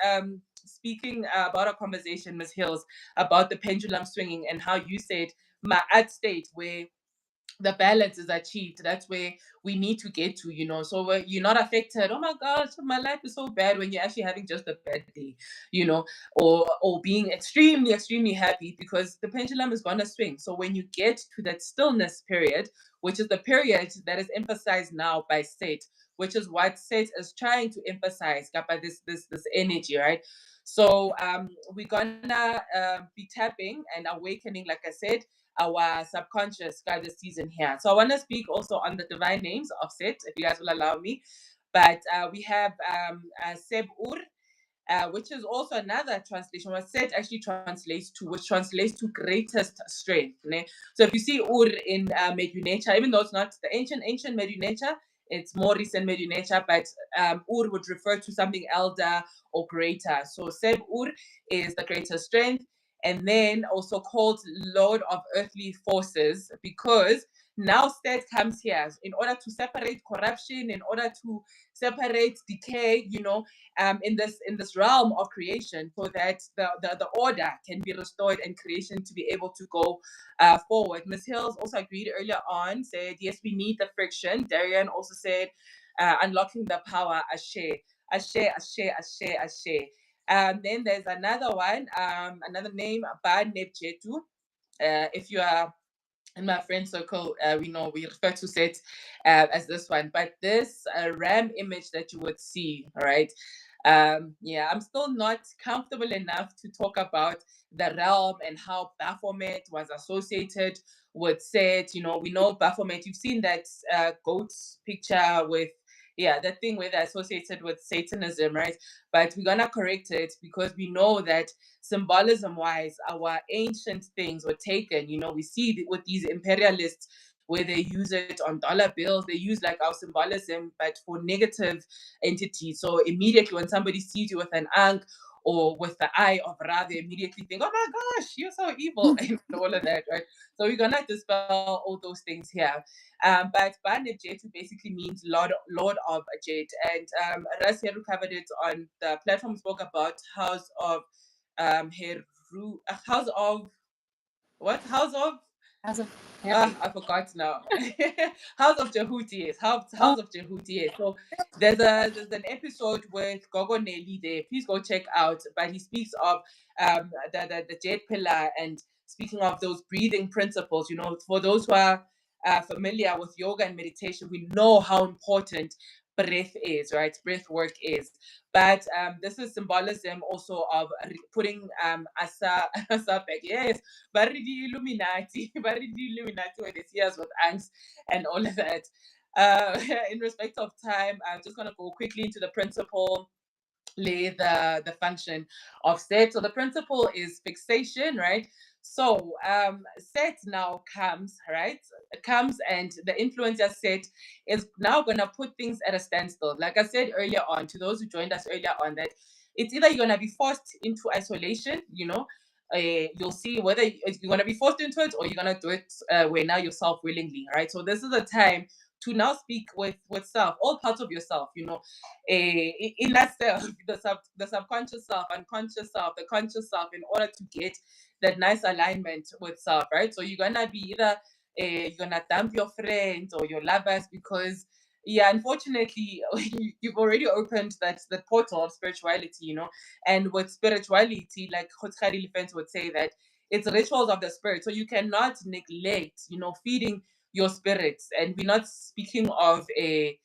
speaking about a conversation, Ms. Hills, about the pendulum swinging and how you said at state where the balance is achieved. That's where we need to get to, you know. So you're not affected. Oh my gosh, my life is so bad, when you're actually having just a bad day, you know, or being extremely happy, because the pendulum is gonna swing. So when you get to that stillness period, which is the period that is emphasized now by Seth, which is what Seth is trying to emphasize, by this energy, right? So we're gonna be tapping and awakening, like I said, our subconscious this season here. So I want to speak also on the divine names of Set, if you guys will allow me. But we have Seb Ur, which is also another translation. What Set actually translates to, which translates to greatest strength. Ne? So if you see Ur in Medu Nature, even though it's not the ancient Medu Nature, it's more recent Medu Nature, but Ur would refer to something elder or greater. So Seb Ur is the greatest strength, and then also called Lord of Earthly Forces, because now Seth comes here in order to separate corruption, in order to separate decay, you know, in this realm of creation, so that the order can be restored and creation to be able to go forward. Ms. Hills also agreed earlier on, said, yes, we need the friction. Darian also said, unlocking the power, Ashe. Then there's another one, another name, Ba Nebjetu. If you are in my friend circle, we know we refer to Set as this one, but this ram image that you would see, right? Yeah, I'm still not comfortable enough to talk about the realm and how Baphomet was associated with Set. You know, we know Baphomet. You've seen that goat picture with, yeah, that thing where they're associated with Satanism, right? But we're gonna correct it, because we know that symbolism wise, our ancient things were taken. You know, we see with these imperialists where they use it on dollar bills, they use like our symbolism, but for negative entities. So immediately when somebody sees you with an ankh or with the eye of Ra, they immediately think, oh my gosh, you're so evil, and all of that, right? So we're gonna dispel all those things here. But Banib Jetu basically means Lord of Jet. And Ras Heru covered it on the platform, spoke about House of Heru, House of what? House of I forgot now. House of Jehuti, yes. House of Jehuti, yes. So there's an episode with Gogo Nelly there. Please go check out. But he speaks of the jet pillar, and speaking of those breathing principles. You know, for those who are familiar with yoga and meditation, we know how important breath is, right? Breath work is. But this is symbolism also of putting Assa back. Yes, Baridi Illuminati, where they see us with angst and all of that. In respect of time, I'm just going to go quickly into the principle, lay the function of Set. So the principle is fixation, right? So Set now comes, right? Comes, and the influencer Set is now going to put things at a standstill. Like I said earlier on, to those who joined us earlier on, that it's either you're going to be forced into isolation, you know, you'll see whether you're going to be forced into it, or you're going to do it where now yourself willingly, right? So this is a time to now speak with self, all parts of yourself, you know, inner self, the subconscious self, unconscious self, the conscious self, in order to get that nice alignment with self, right? So you're gonna be either you're gonna dump your friends or your lovers because, yeah, unfortunately, you've already opened that portal of spirituality, you know. And with spirituality, like Khotkhari Lefense would say, that it's rituals of the spirit. So you cannot neglect, you know, feeding your spirits. And we're not speaking of a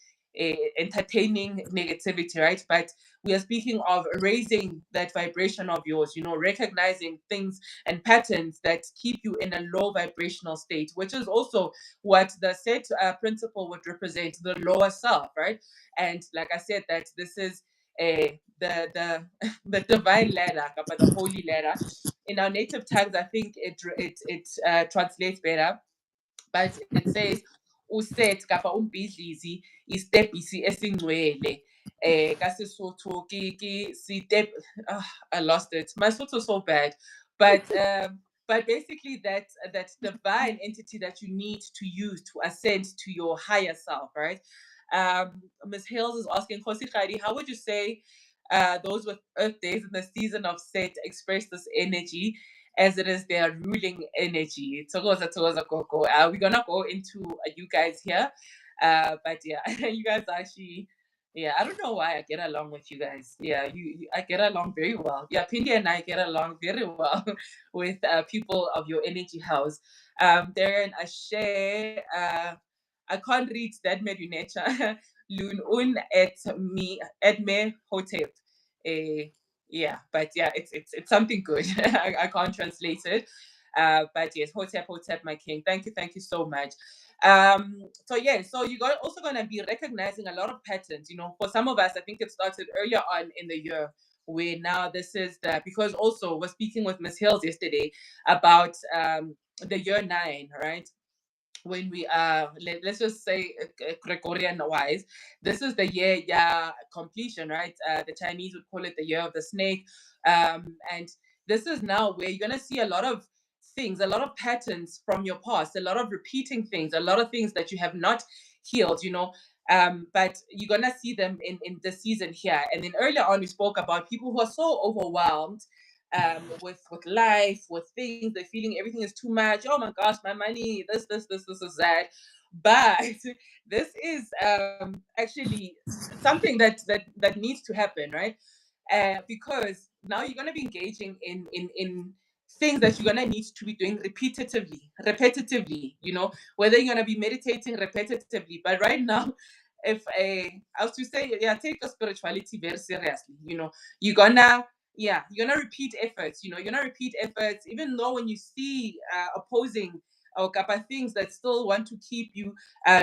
entertaining negativity, right? But we are speaking of raising that vibration of yours, you know, recognizing things and patterns that keep you in a low vibrational state, which is also what the set principle would represent, the lower self, right? And like I said, that this is the the divine ladder, but the holy ladder. In our native tongues, I think it translates better, but it says uSeth kapa uMbhidlizi isitebhisi esingcwele. Ka Sesotho ke step. I lost it. My Sotho is so bad, but basically that divine entity that you need to use to ascend to your higher self, right? Ms. Hills is asking, Khosi Khadi, how would you say those with Earth days in the season of Set express this energy, as it is their ruling energy? Togoza, togoza, koko. We're gonna go into you guys here, but yeah, you guys actually, yeah, I don't know why I get along with you guys. Yeah, I get along very well. Yeah, Pindi and I get along very well with people of your energy house. Darren, I share. I can't read that nature. Loon un at me hotep. Yeah, but yeah, it's something good. I can't translate it. But yes, hotep, my king. Thank you so much. So yeah, so you're also gonna be recognizing a lot of patterns. You know, for some of us, I think it started earlier on in the year, where now this is because also we're speaking with Miss Hills yesterday about the year 9, right? When we are, let's just say Gregorian wise, this is the year, yeah, completion, right? The Chinese would call it the year of the snake. And this is now where you're gonna see a lot of things, a lot of patterns from your past, a lot of repeating things, a lot of things that you have not healed, you know. But you're gonna see them in the season here. And then earlier on we spoke about people who are so overwhelmed with life, with things, they're feeling everything is too much. Oh my gosh, my money, this is that. But this is actually something that needs to happen, right? Because now you're going to be engaging in things that you're going to need to be doing repetitively, you know, whether you're going to be meditating repetitively. But right now, if I was to say, yeah, take your spirituality very seriously, you know, you're gonna, yeah, you're gonna repeat efforts, you know, you're gonna repeat efforts, even though when you see opposing or kappa things that still want to keep you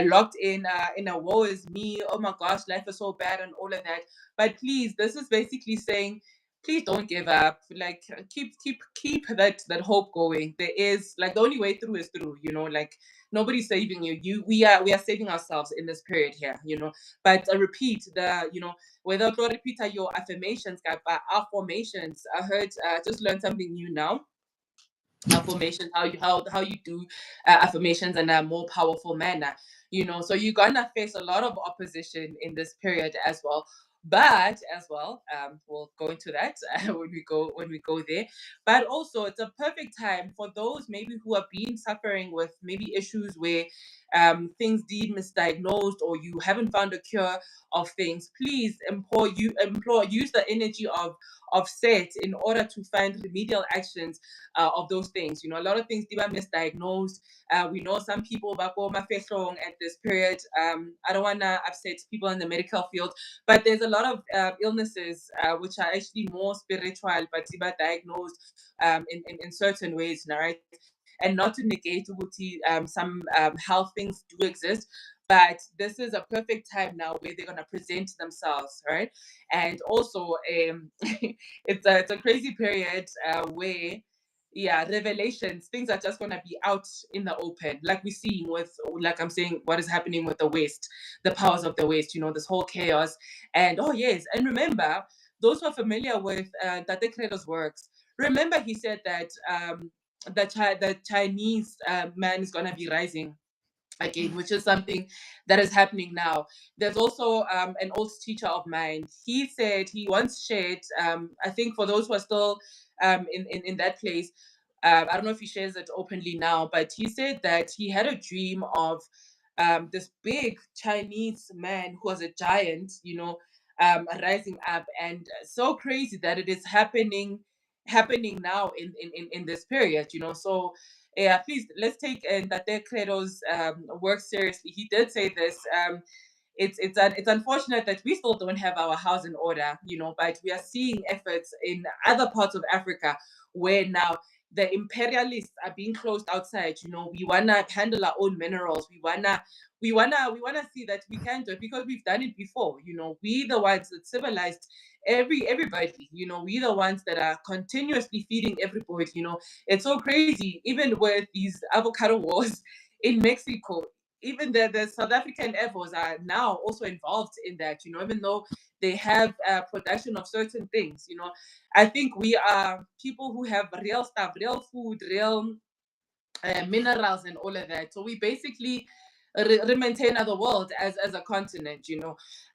locked in a woe is me, oh my gosh, life is so bad and all of that. But please, this is basically saying, please don't give up. Like keep that hope going. There is, like, the only way through is through, you know, like nobody's saving you. We are saving ourselves in this period here, you know. But repeat the, you know, whether to repeat your affirmations, affirmations. I heard, just learned something new now. Affirmations, how you do affirmations in a more powerful manner, you know. So you're gonna face a lot of opposition in this period as well. But as well, we'll go into that when we go there. But also, it's a perfect time for those maybe who have been suffering with maybe issues where things deemed misdiagnosed, or you haven't found a cure of things. Please implore use the energy of Set in order to find remedial actions of those things. You know, a lot of things they were misdiagnosed. We know some people back home at this period. I don't want to upset people in the medical field, but there's a lot of illnesses which are actually more spiritual, but they were diagnosed in certain ways, right? And not to negate some health things do exist, but this is a perfect time now where they're going to present themselves, right? And also, it's a crazy period where, yeah, revelations, things are just going to be out in the open, like we're seeing with, like I'm saying, what is happening with the West, the powers of the West, you know, this whole chaos. And oh yes, and remember, those who are familiar with Tate Credo's works, remember he said that the Chinese man is going to be rising again, which is something that is happening now. There's also an old teacher of mine. He said he once shared, I think for those who are still in that place, I don't know if he shares it openly now, but he said that he had a dream of this big Chinese man who was a giant, rising up, and so crazy that it is happening now in this period, So yeah, please let's take Ntate Credo's work seriously. He did say this. It's unfortunate that we still don't have our house in order, but we are seeing efforts in other parts of Africa where now the imperialists are being closed outside. We wanna handle our own minerals. We wanna see that we can do it because we've done it before. We the ones that civilized everybody. We the ones that are continuously feeding everybody. It's so crazy. Even with these avocado wars in Mexico, even the South African Air Force are now also involved in that, even though they have production of certain things, I think we are people who have real stuff, real food, real minerals and all of that. So we basically maintain the world as a continent,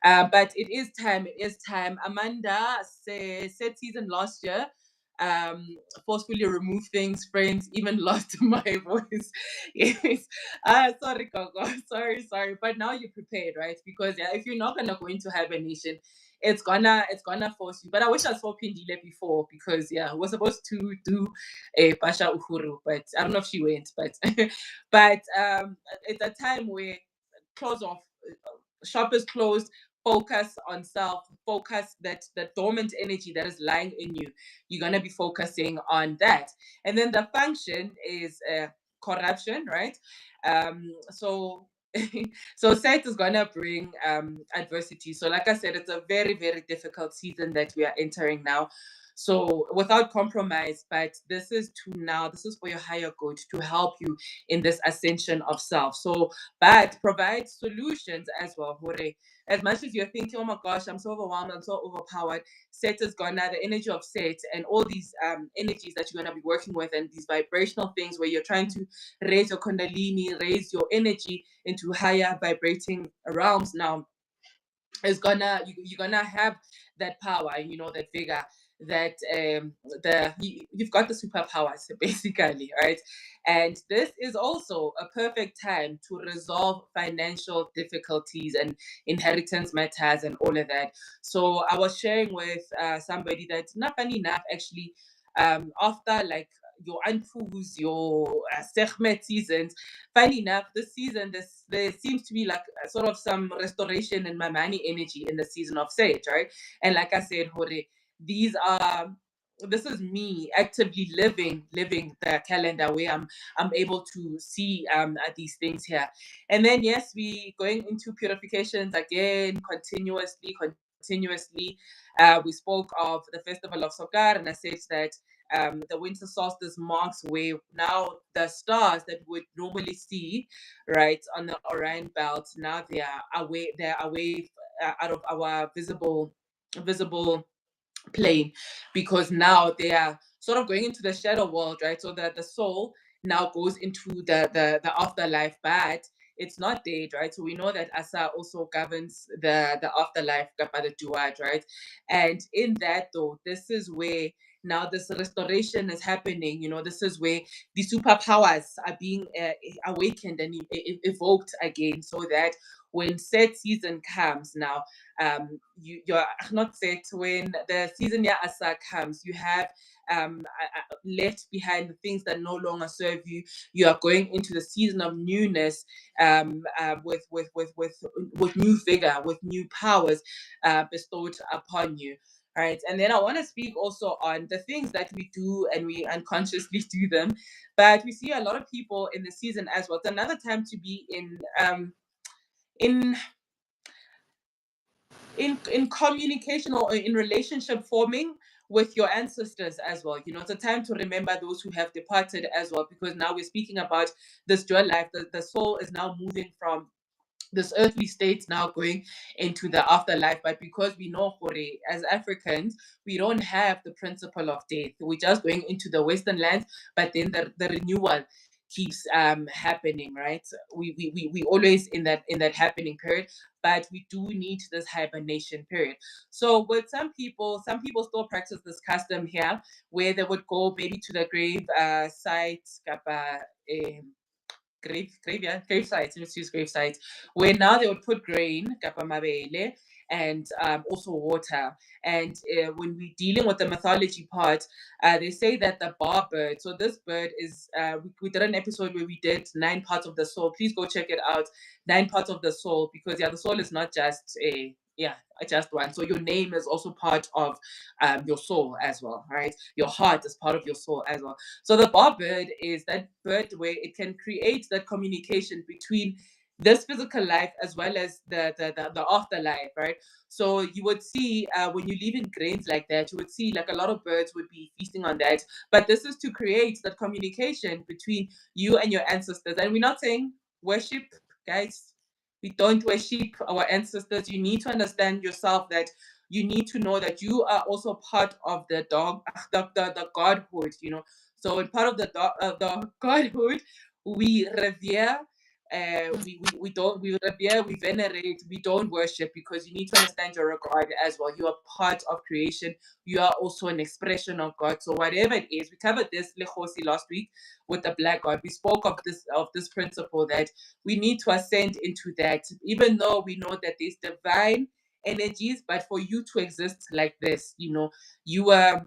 but it is time. Amanda said season last year, forcefully remove things, friends, even lost my voice. Yes. Sorry, Coco. Sorry. But now you're prepared, right? Because yeah, if you're not gonna go into hibernation, it's gonna force you. But I wish I saw Pindile before, because yeah, we're supposed to do a Pasha Uhuru, but I don't know if she went, but but it's a time where close off, shop is closed, focus on self, focus that the dormant energy that is lying in you. You're gonna be focusing on that. And then the function is corruption, right? So so Seth is gonna bring adversity. So like I said, it's a very, very difficult season that we are entering now. So without compromise, but this is for your higher good, to help you in this ascension of self. So, but provide solutions as well. Hore. As much as you're thinking, oh my gosh, I'm so overwhelmed, I'm so overpowered, Set is gonna, the energy of Set and all these energies that you're gonna be working with, and these vibrational things where you're trying to raise your kundalini, raise your energy into higher vibrating realms now, is you're gonna have that power, that vigor, that you've got the superpowers basically, right? And this is also a perfect time to resolve financial difficulties and inheritance matters and all of that. So I was sharing with somebody that, not funny enough, actually, after like your Anfus, your Sekhmet seasons, funny enough, this season, there seems to be like sort of some restoration in my money energy in the season of Sage, right? And like I said, Hore, this is me actively living the calendar where I'm able to see these things here. And then yes, we going into purifications again continuously. We spoke of the festival of Sokar, and I said that the winter solstice marks where now the stars that would normally see right on the Orion belt, now they're away out of our visible plane, because now they are sort of going into the shadow world, right? So that the soul now goes into the afterlife, but it's not dead, right? So we know that Assa also governs the afterlife by the duat, right? And in that though, this is where now this restoration is happening. This is where the superpowers are being awakened and evoked again, so that when said season comes now, you're not set, when the season ya Asa comes, you have left behind the things that no longer serve you. You are going into the season of newness, with new vigor, with new powers bestowed upon you. Right. And then I want to speak also on the things that we do, and we unconsciously do them, but we see a lot of people in the season as well. It's another time to be in communication or in relationship forming with your ancestors as well. It's a time to remember those who have departed as well, because now we're speaking about this dual life. The soul is now moving from this earthly state, now going into the afterlife. But because we know, Hore, as Africans, we don't have the principle of death. We're just going into the Western lands, but then the renewal keeps happening, right? We always in that happening period, but we do need this hibernation period. So with some people still practice this custom here where they would go maybe to the grave site, grave sites, let's use grave sites, where now they would put grain, kapa mabele, and also water. And when we're dealing with the mythology part, they say that the bar bird, so this bird is, we did an episode where we did 9 parts of the soul. Please go check it out, 9 parts of the soul, because the soul is not just just one. So your name is also part of your soul as well, right? Your heart is part of your soul as well. So the bar bird is that bird where it can create that communication between this physical life as well as the afterlife, right? So you would see when you live in grains like that, you would see like a lot of birds would be feasting on that. But this is to create that communication between you and your ancestors. And we're not saying worship, guys. We don't worship our ancestors. You need to understand yourself that you need to know that you are also part of the godhood, you know. So in part of the godhood, we revere, we revere, we venerate, we don't worship, because you need to understand you're a god as well. You are part of creation. You are also an expression of God. So whatever it is, we covered this lechosi last week with the black god. We spoke of this principle that we need to ascend into that, even though we know that there's divine energies, but for you to exist like this, you know, you are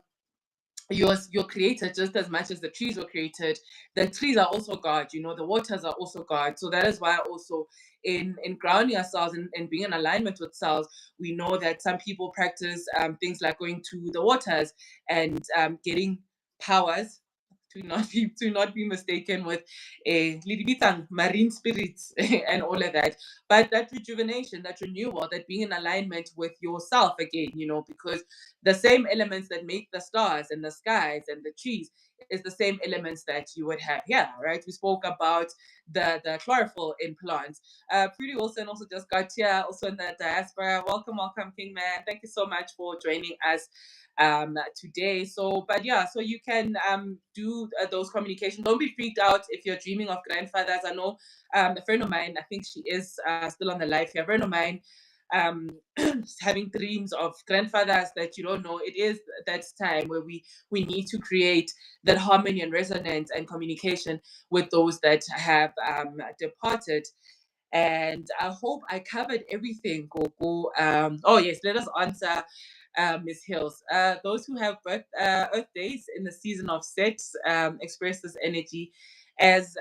you're created just as much as the trees were created. The trees are also God, you know, the waters are also God. So that is why also in grounding ourselves and being in alignment with selves, we know that some people practice things like going to the waters and getting powers, to not be mistaken with a marine spirits and all of that. But that rejuvenation, that renewal, that being in alignment with yourself again, you know, because the same elements that make the stars and the skies and the trees is the same elements that you would have here, right? We spoke about the chlorophyll in plants. Pretty Wilson also just got here, also in the diaspora. Welcome, King Man. Thank you so much for joining us today. So, but yeah, so you can do those communications. Don't be freaked out if you're dreaming of grandfathers. I know a friend of mine, I think she is still on the live here. A friend of mine having dreams of grandfathers that you don't know. It is that time where we need to create that harmony and resonance and communication with those that have departed. And I hope I covered everything, Gogo. Oh yes, let us answer Ms. Hills. Those who have Earth days in the season of Set express this energy as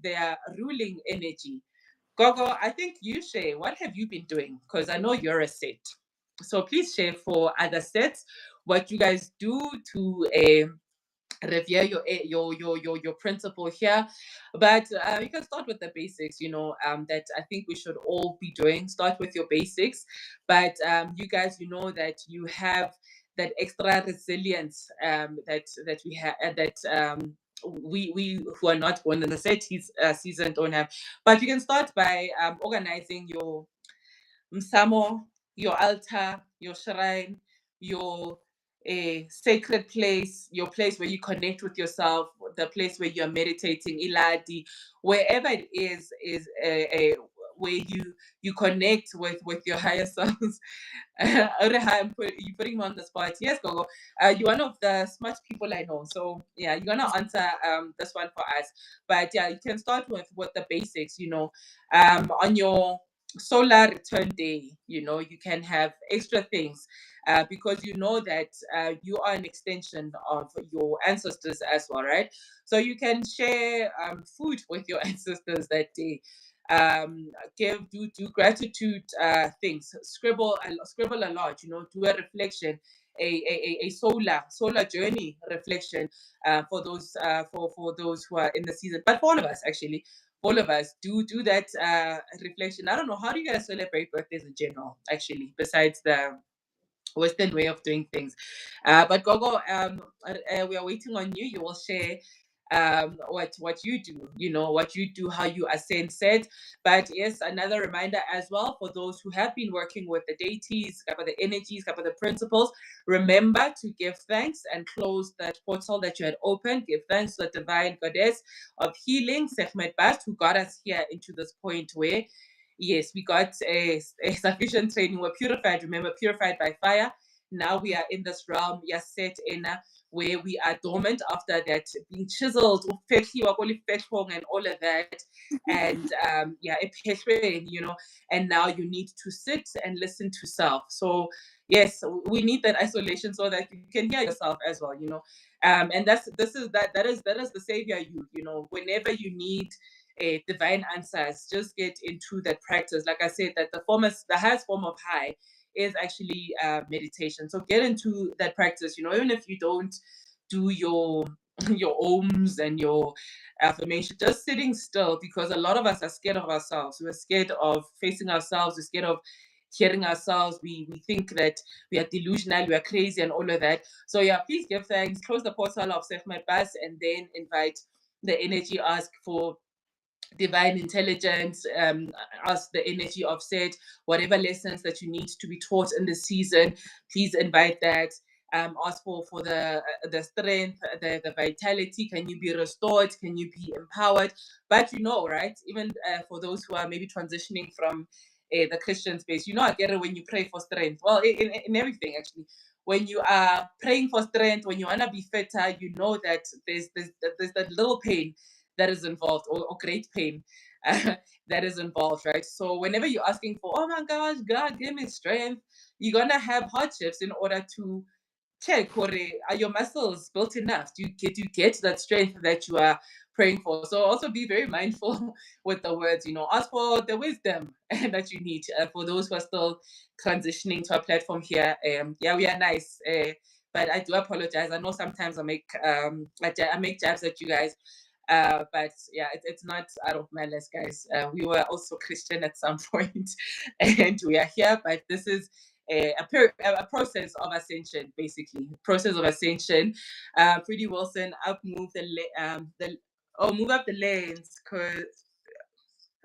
their ruling energy. Gogo, I think you share. What have you been doing? Because I know you're a Set. So please share for other sets what you guys do to revere your principle here. But you can start with the basics, you know, that I think we should all be doing. Start with your basics. But you guys, you know that you have that extra resilience that we have, we who are not born in the set season don't have. But you can start by organizing your msamo, your altar, your shrine, your a sacred place, your place where you connect with yourself, the place where you're meditating, iladi, wherever it is a where you connect with your higher selves. I'm you putting me on the spot. Yes, Gogo. You're one of the smart people I know. So yeah, you're gonna answer this one for us. But yeah, you can start with the basics, you know. On your solar return day, you know, you can have extra things because you know that you are an extension of your ancestors as well, right? So you can share food with your ancestors that day. Do gratitude things. Scribble a lot. You know, do a reflection, a solar journey reflection for those who are in the season. But for all of us, actually, all of us do that reflection. I don't know, how do you guys celebrate birthdays in general, actually, besides the Western way of doing things? But Gogo, we are waiting on you. You will share what you do, what you do, how you ascend set. But yes, another reminder as well for those who have been working with the deities, the energies, the principles. Remember to give thanks and close that portal that you had opened. Give thanks to the divine goddess of healing, Sekhmet Bast, who got us here into this point where, yes, we got a sufficient training. We're purified, remember, purified by fire. Now we are in this realm, we are set in where we are dormant after that, being chiseled, and all of that. And and now you need to sit and listen to self. So yes, we need that isolation so that you can hear yourself as well, and that is the savior whenever you need divine answers, just get into that practice. Like I said, that the highest form of high is actually meditation. So get into that practice, even if you don't do your ohms and your affirmation, just sitting still, because a lot of us are scared of ourselves. We're scared of facing ourselves. We're scared of hearing ourselves. We think that we are delusional, we are crazy, and all of that. So yeah, please give thanks, close the portal of Sekhmet Bas, and then invite the energy, ask for divine intelligence, ask the energy of Set, whatever lessons that you need to be taught in the season, please invite that. Ask for the strength, the vitality. Can you be restored? Can you be empowered? But right, even for those who are maybe transitioning from the Christian space, I get it when you pray for strength. Well, in everything actually, when you are praying for strength, when you want to be fitter, you know that there's that little pain that is involved, or great pain that is involved, right? So whenever you're asking for, oh my gosh, God, give me strength, you're gonna have hardships in order to check, are your muscles built enough? Do you get that strength that you are praying for? So also be very mindful with the words, ask for the wisdom that you need. For those who are still transitioning to our platform here, we are nice, but I do apologize. I know sometimes I make jabs at you guys, but yeah, it's not out of malice, guys. We were also Christian at some point, and we are here, but this is a process of ascension, basically. Process of ascension. Pretty Wilson, move up the lanes, because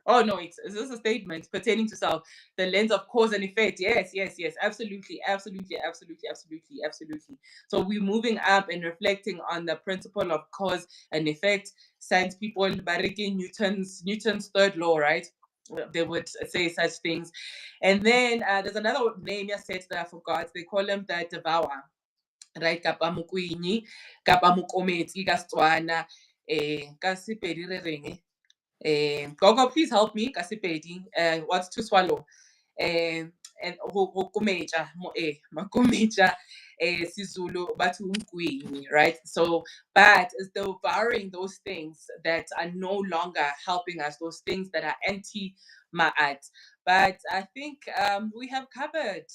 is this a statement pertaining to self? The lens of cause and effect. Yes, absolutely. So we're moving up and reflecting on the principle of cause and effect. Science people, bariki Newton's third law, right? They would say such things. And then there's another name you said that I forgot. They call him the devourer, right? Kapa mokwinyi, kapa mokometsi ka Setswana, ka Sepedi re reng? Gogo, please help me. Kasipedi. What's to swallow? And makomeja, Sizulu, batu umkwini, right? So, but it's devouring those things that are no longer helping us, those things that are anti-ma'at. But I think we have covered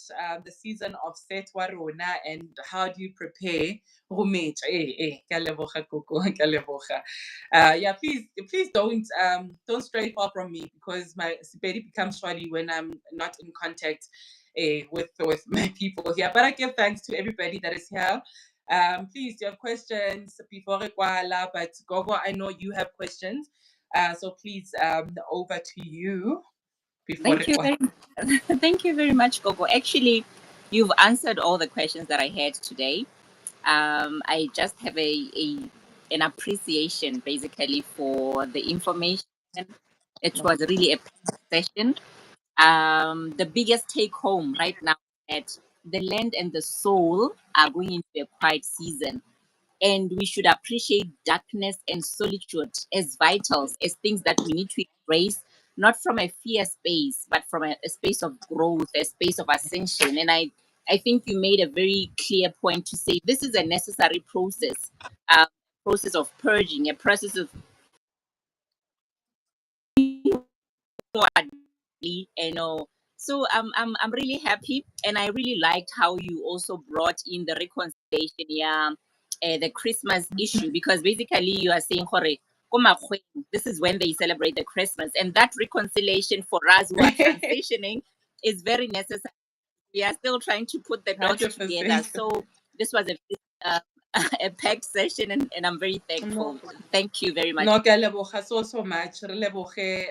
the season of Set Warona and how do you prepare. Yeah, please don't stray far from me, because my spirits becomes shoddy when I'm not in contact with my people here. But I give thanks to everybody that is here. Please, do you have questions before Rekwala? But Gogo, I know you have questions. So please, over to you. Thank you very much, Gogo. Actually, you've answered all the questions that I had today. I just have an appreciation basically for the information. It was really a session. The biggest take home right now that the land and the soul are going into a quiet season, and we should appreciate darkness and solitude as vitals, as things that we need to embrace, not from a fear space, but from a space of growth, a space of ascension. And I think you made a very clear point to say this is a necessary process, process of purging, a process of so I'm really happy, and I really liked how you also brought in the reconciliation, the Christmas issue, because basically you are saying, this is when they celebrate the Christmas, and that reconciliation for us who are transitioning is very necessary. We are still trying to put the dots 100%. together. So this was a packed session, and I'm very thankful. Thank you very much. No, ke a leboga so much. Re leboge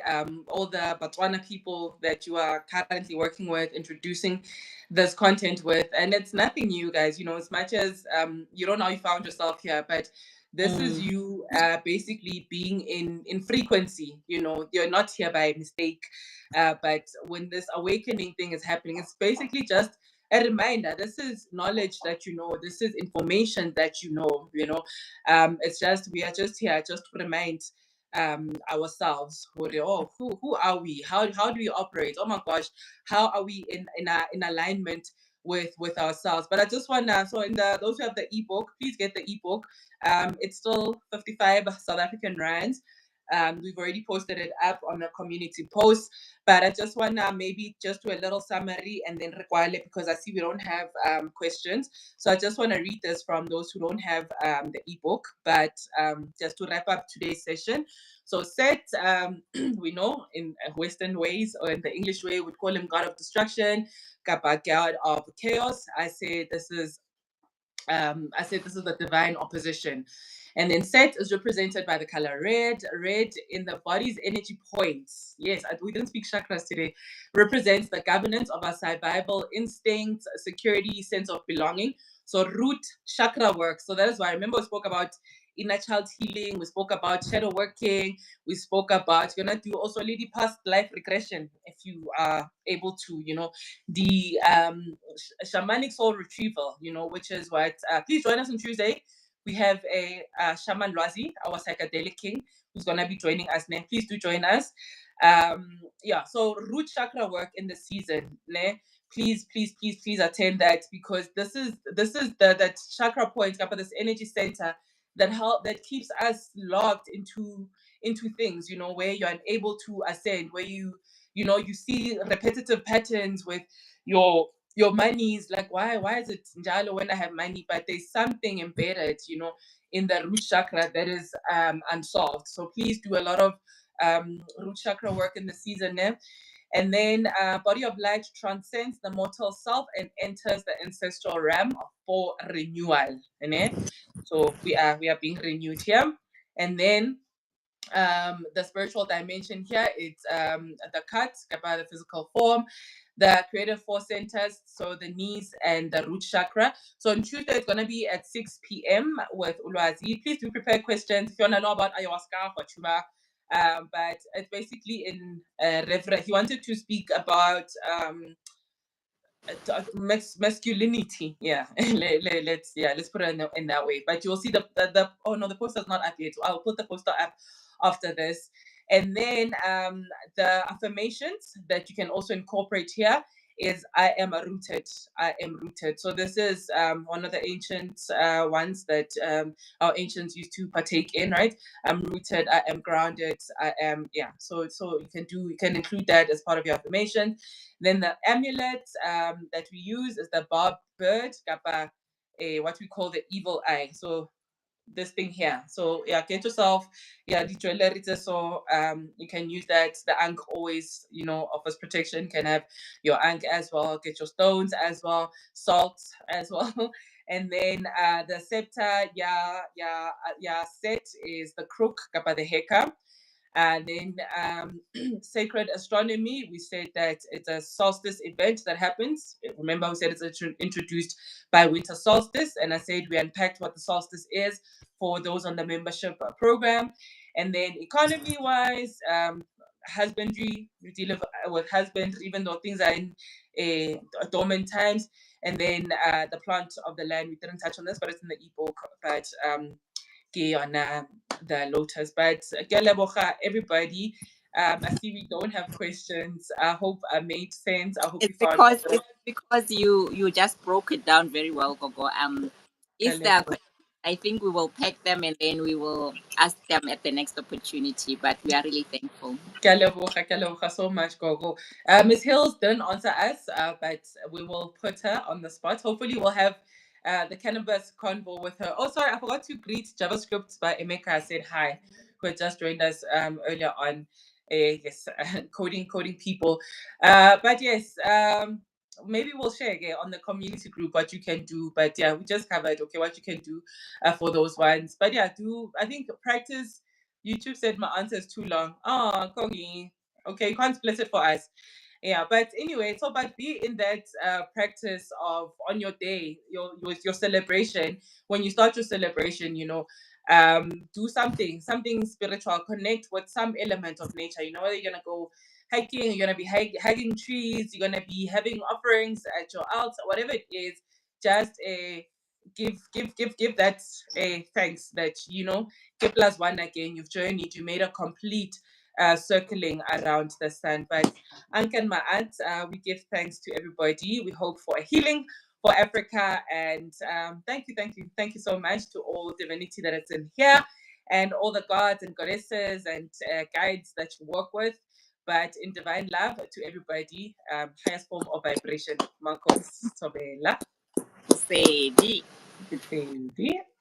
all the Botswana people that you are currently working with, introducing this content with. And it's nothing new, guys. You know, as much as you don't know how you found yourself here, but this is you basically being in frequency. You know, you're not here by mistake. But when this awakening thing is happening, it's basically just a reminder. This is knowledge that you know. This is information that you know. You know, it's just we are just here just to remind ourselves who are we, how do we operate, oh my gosh, how are we in alignment with ourselves. But I just want to, so in the those who have the ebook, please get the ebook. It's still 55 South African rands. We've already posted it up on a community post, but I just want to maybe just do a little summary and then require it, because I see we don't have questions. So I just want to read this from those who don't have the ebook, but just to wrap up today's session. So Seth, we know in Western ways, or in the English way, we'd call him God of destruction, kapa God of chaos. I say this is the divine opposition. And then Seth is represented by the color red. Red in the body's energy points. Yes, we didn't speak chakras today. Represents the governance of our survival instincts, security, sense of belonging. So root chakra work. So that is why I remember we spoke about inner child healing. We spoke about shadow working. We spoke about, you're going to do also lady past life regression if you are able to, you know, the shamanic soul retrieval, you know, which is what, please join us on Tuesday. We have a shaman Lwazi, our psychedelic king, who's going to be joining us now. Please do join us. Yeah, so root chakra work in the season. Ne? Please attend that, because this is that chakra point, this energy center that keeps us locked into things, you know, where you're unable to ascend, where you know you see repetitive patterns with your monies, like why is it njalo when I have money, but there's something embedded, you know, in the root chakra that is unsolved. So please do a lot of root chakra work in the season now. And then body of light transcends the mortal self and enters the ancestral realm for renewal. So we are being renewed here. And then the spiritual dimension here, it's the cut by the physical form, the creative force centers, so the knees and the root chakra. So on Tuesday it's going to be at 6 p.m. with uLhwazi. Please do prepare questions if you want to know about ayahuasca or chuba. But it's basically in he wanted to speak about masculinity. Yeah. Let's put it in that way. But you'll see the oh no, the poster's not up yet. So I'll put the poster up after this. And then the affirmations that you can also incorporate here is I am rooted. I am rooted. So this is one of the ancient ones that our ancients used to partake in, right? I'm rooted, I am grounded, I am, yeah. So you can include that as part of your affirmation. Then the amulet that we use is the barb bird, kapa, what we call the evil eye. So this thing here. So yeah, get yourself the jewelry. So you can use that. The ankh always, you know, offers protection. Can have your ankh as well. Get your stones as well, salt as well. And then the scepter, set is the crook, kapa the heka. And then sacred astronomy, we said that it's a solstice event that happens. Remember, we said it's introduced by winter solstice. And I said we unpacked what the solstice is for those on the membership program. And then economy-wise, husbandry, we deal with husbandry, even though things are in dormant times. And then the plant of the land, we didn't touch on this, but it's in the ebook. But on the lotus. But everybody, I see we don't have questions. I hope I made sense. I hope It's you found because you just broke it down very well, Gogo. If there are questions, I think we will pack them and then we will ask them at the next opportunity. But we are really thankful. Kaloha so much, Gogo. Ms. Hills didn't answer us, but we will put her on the spot. Hopefully we'll have the cannabis convo with her. Oh, sorry, I forgot to greet JavaScript by Emeka. Said hi, who had just joined us earlier on. Yes, coding people. But yes, maybe we'll share on the community group what you can do. But yeah, we just covered what you can do for those ones. But yeah, I think practice. YouTube said my answer is too long. Oh, Kongi. Okay, you can't split it for us. Yeah, but anyway, so but be in that practice of on your day, your celebration. When you start your celebration, do something spiritual, connect with some element of nature. Whether you're gonna go hiking, you're gonna be hugging trees, you're gonna be having offerings at your altar, whatever it is, just give that thanks that give plus one again. You've journeyed, you made a complete circling around the sun. But Anke and Ma'at, we give thanks to everybody. We hope for a healing for Africa, and thank you so much to all divinity that is in here, and all the gods and goddesses and guides that you work with. But in divine love to everybody, highest form of vibration. Mankos Sobela. Sedi. Sedi.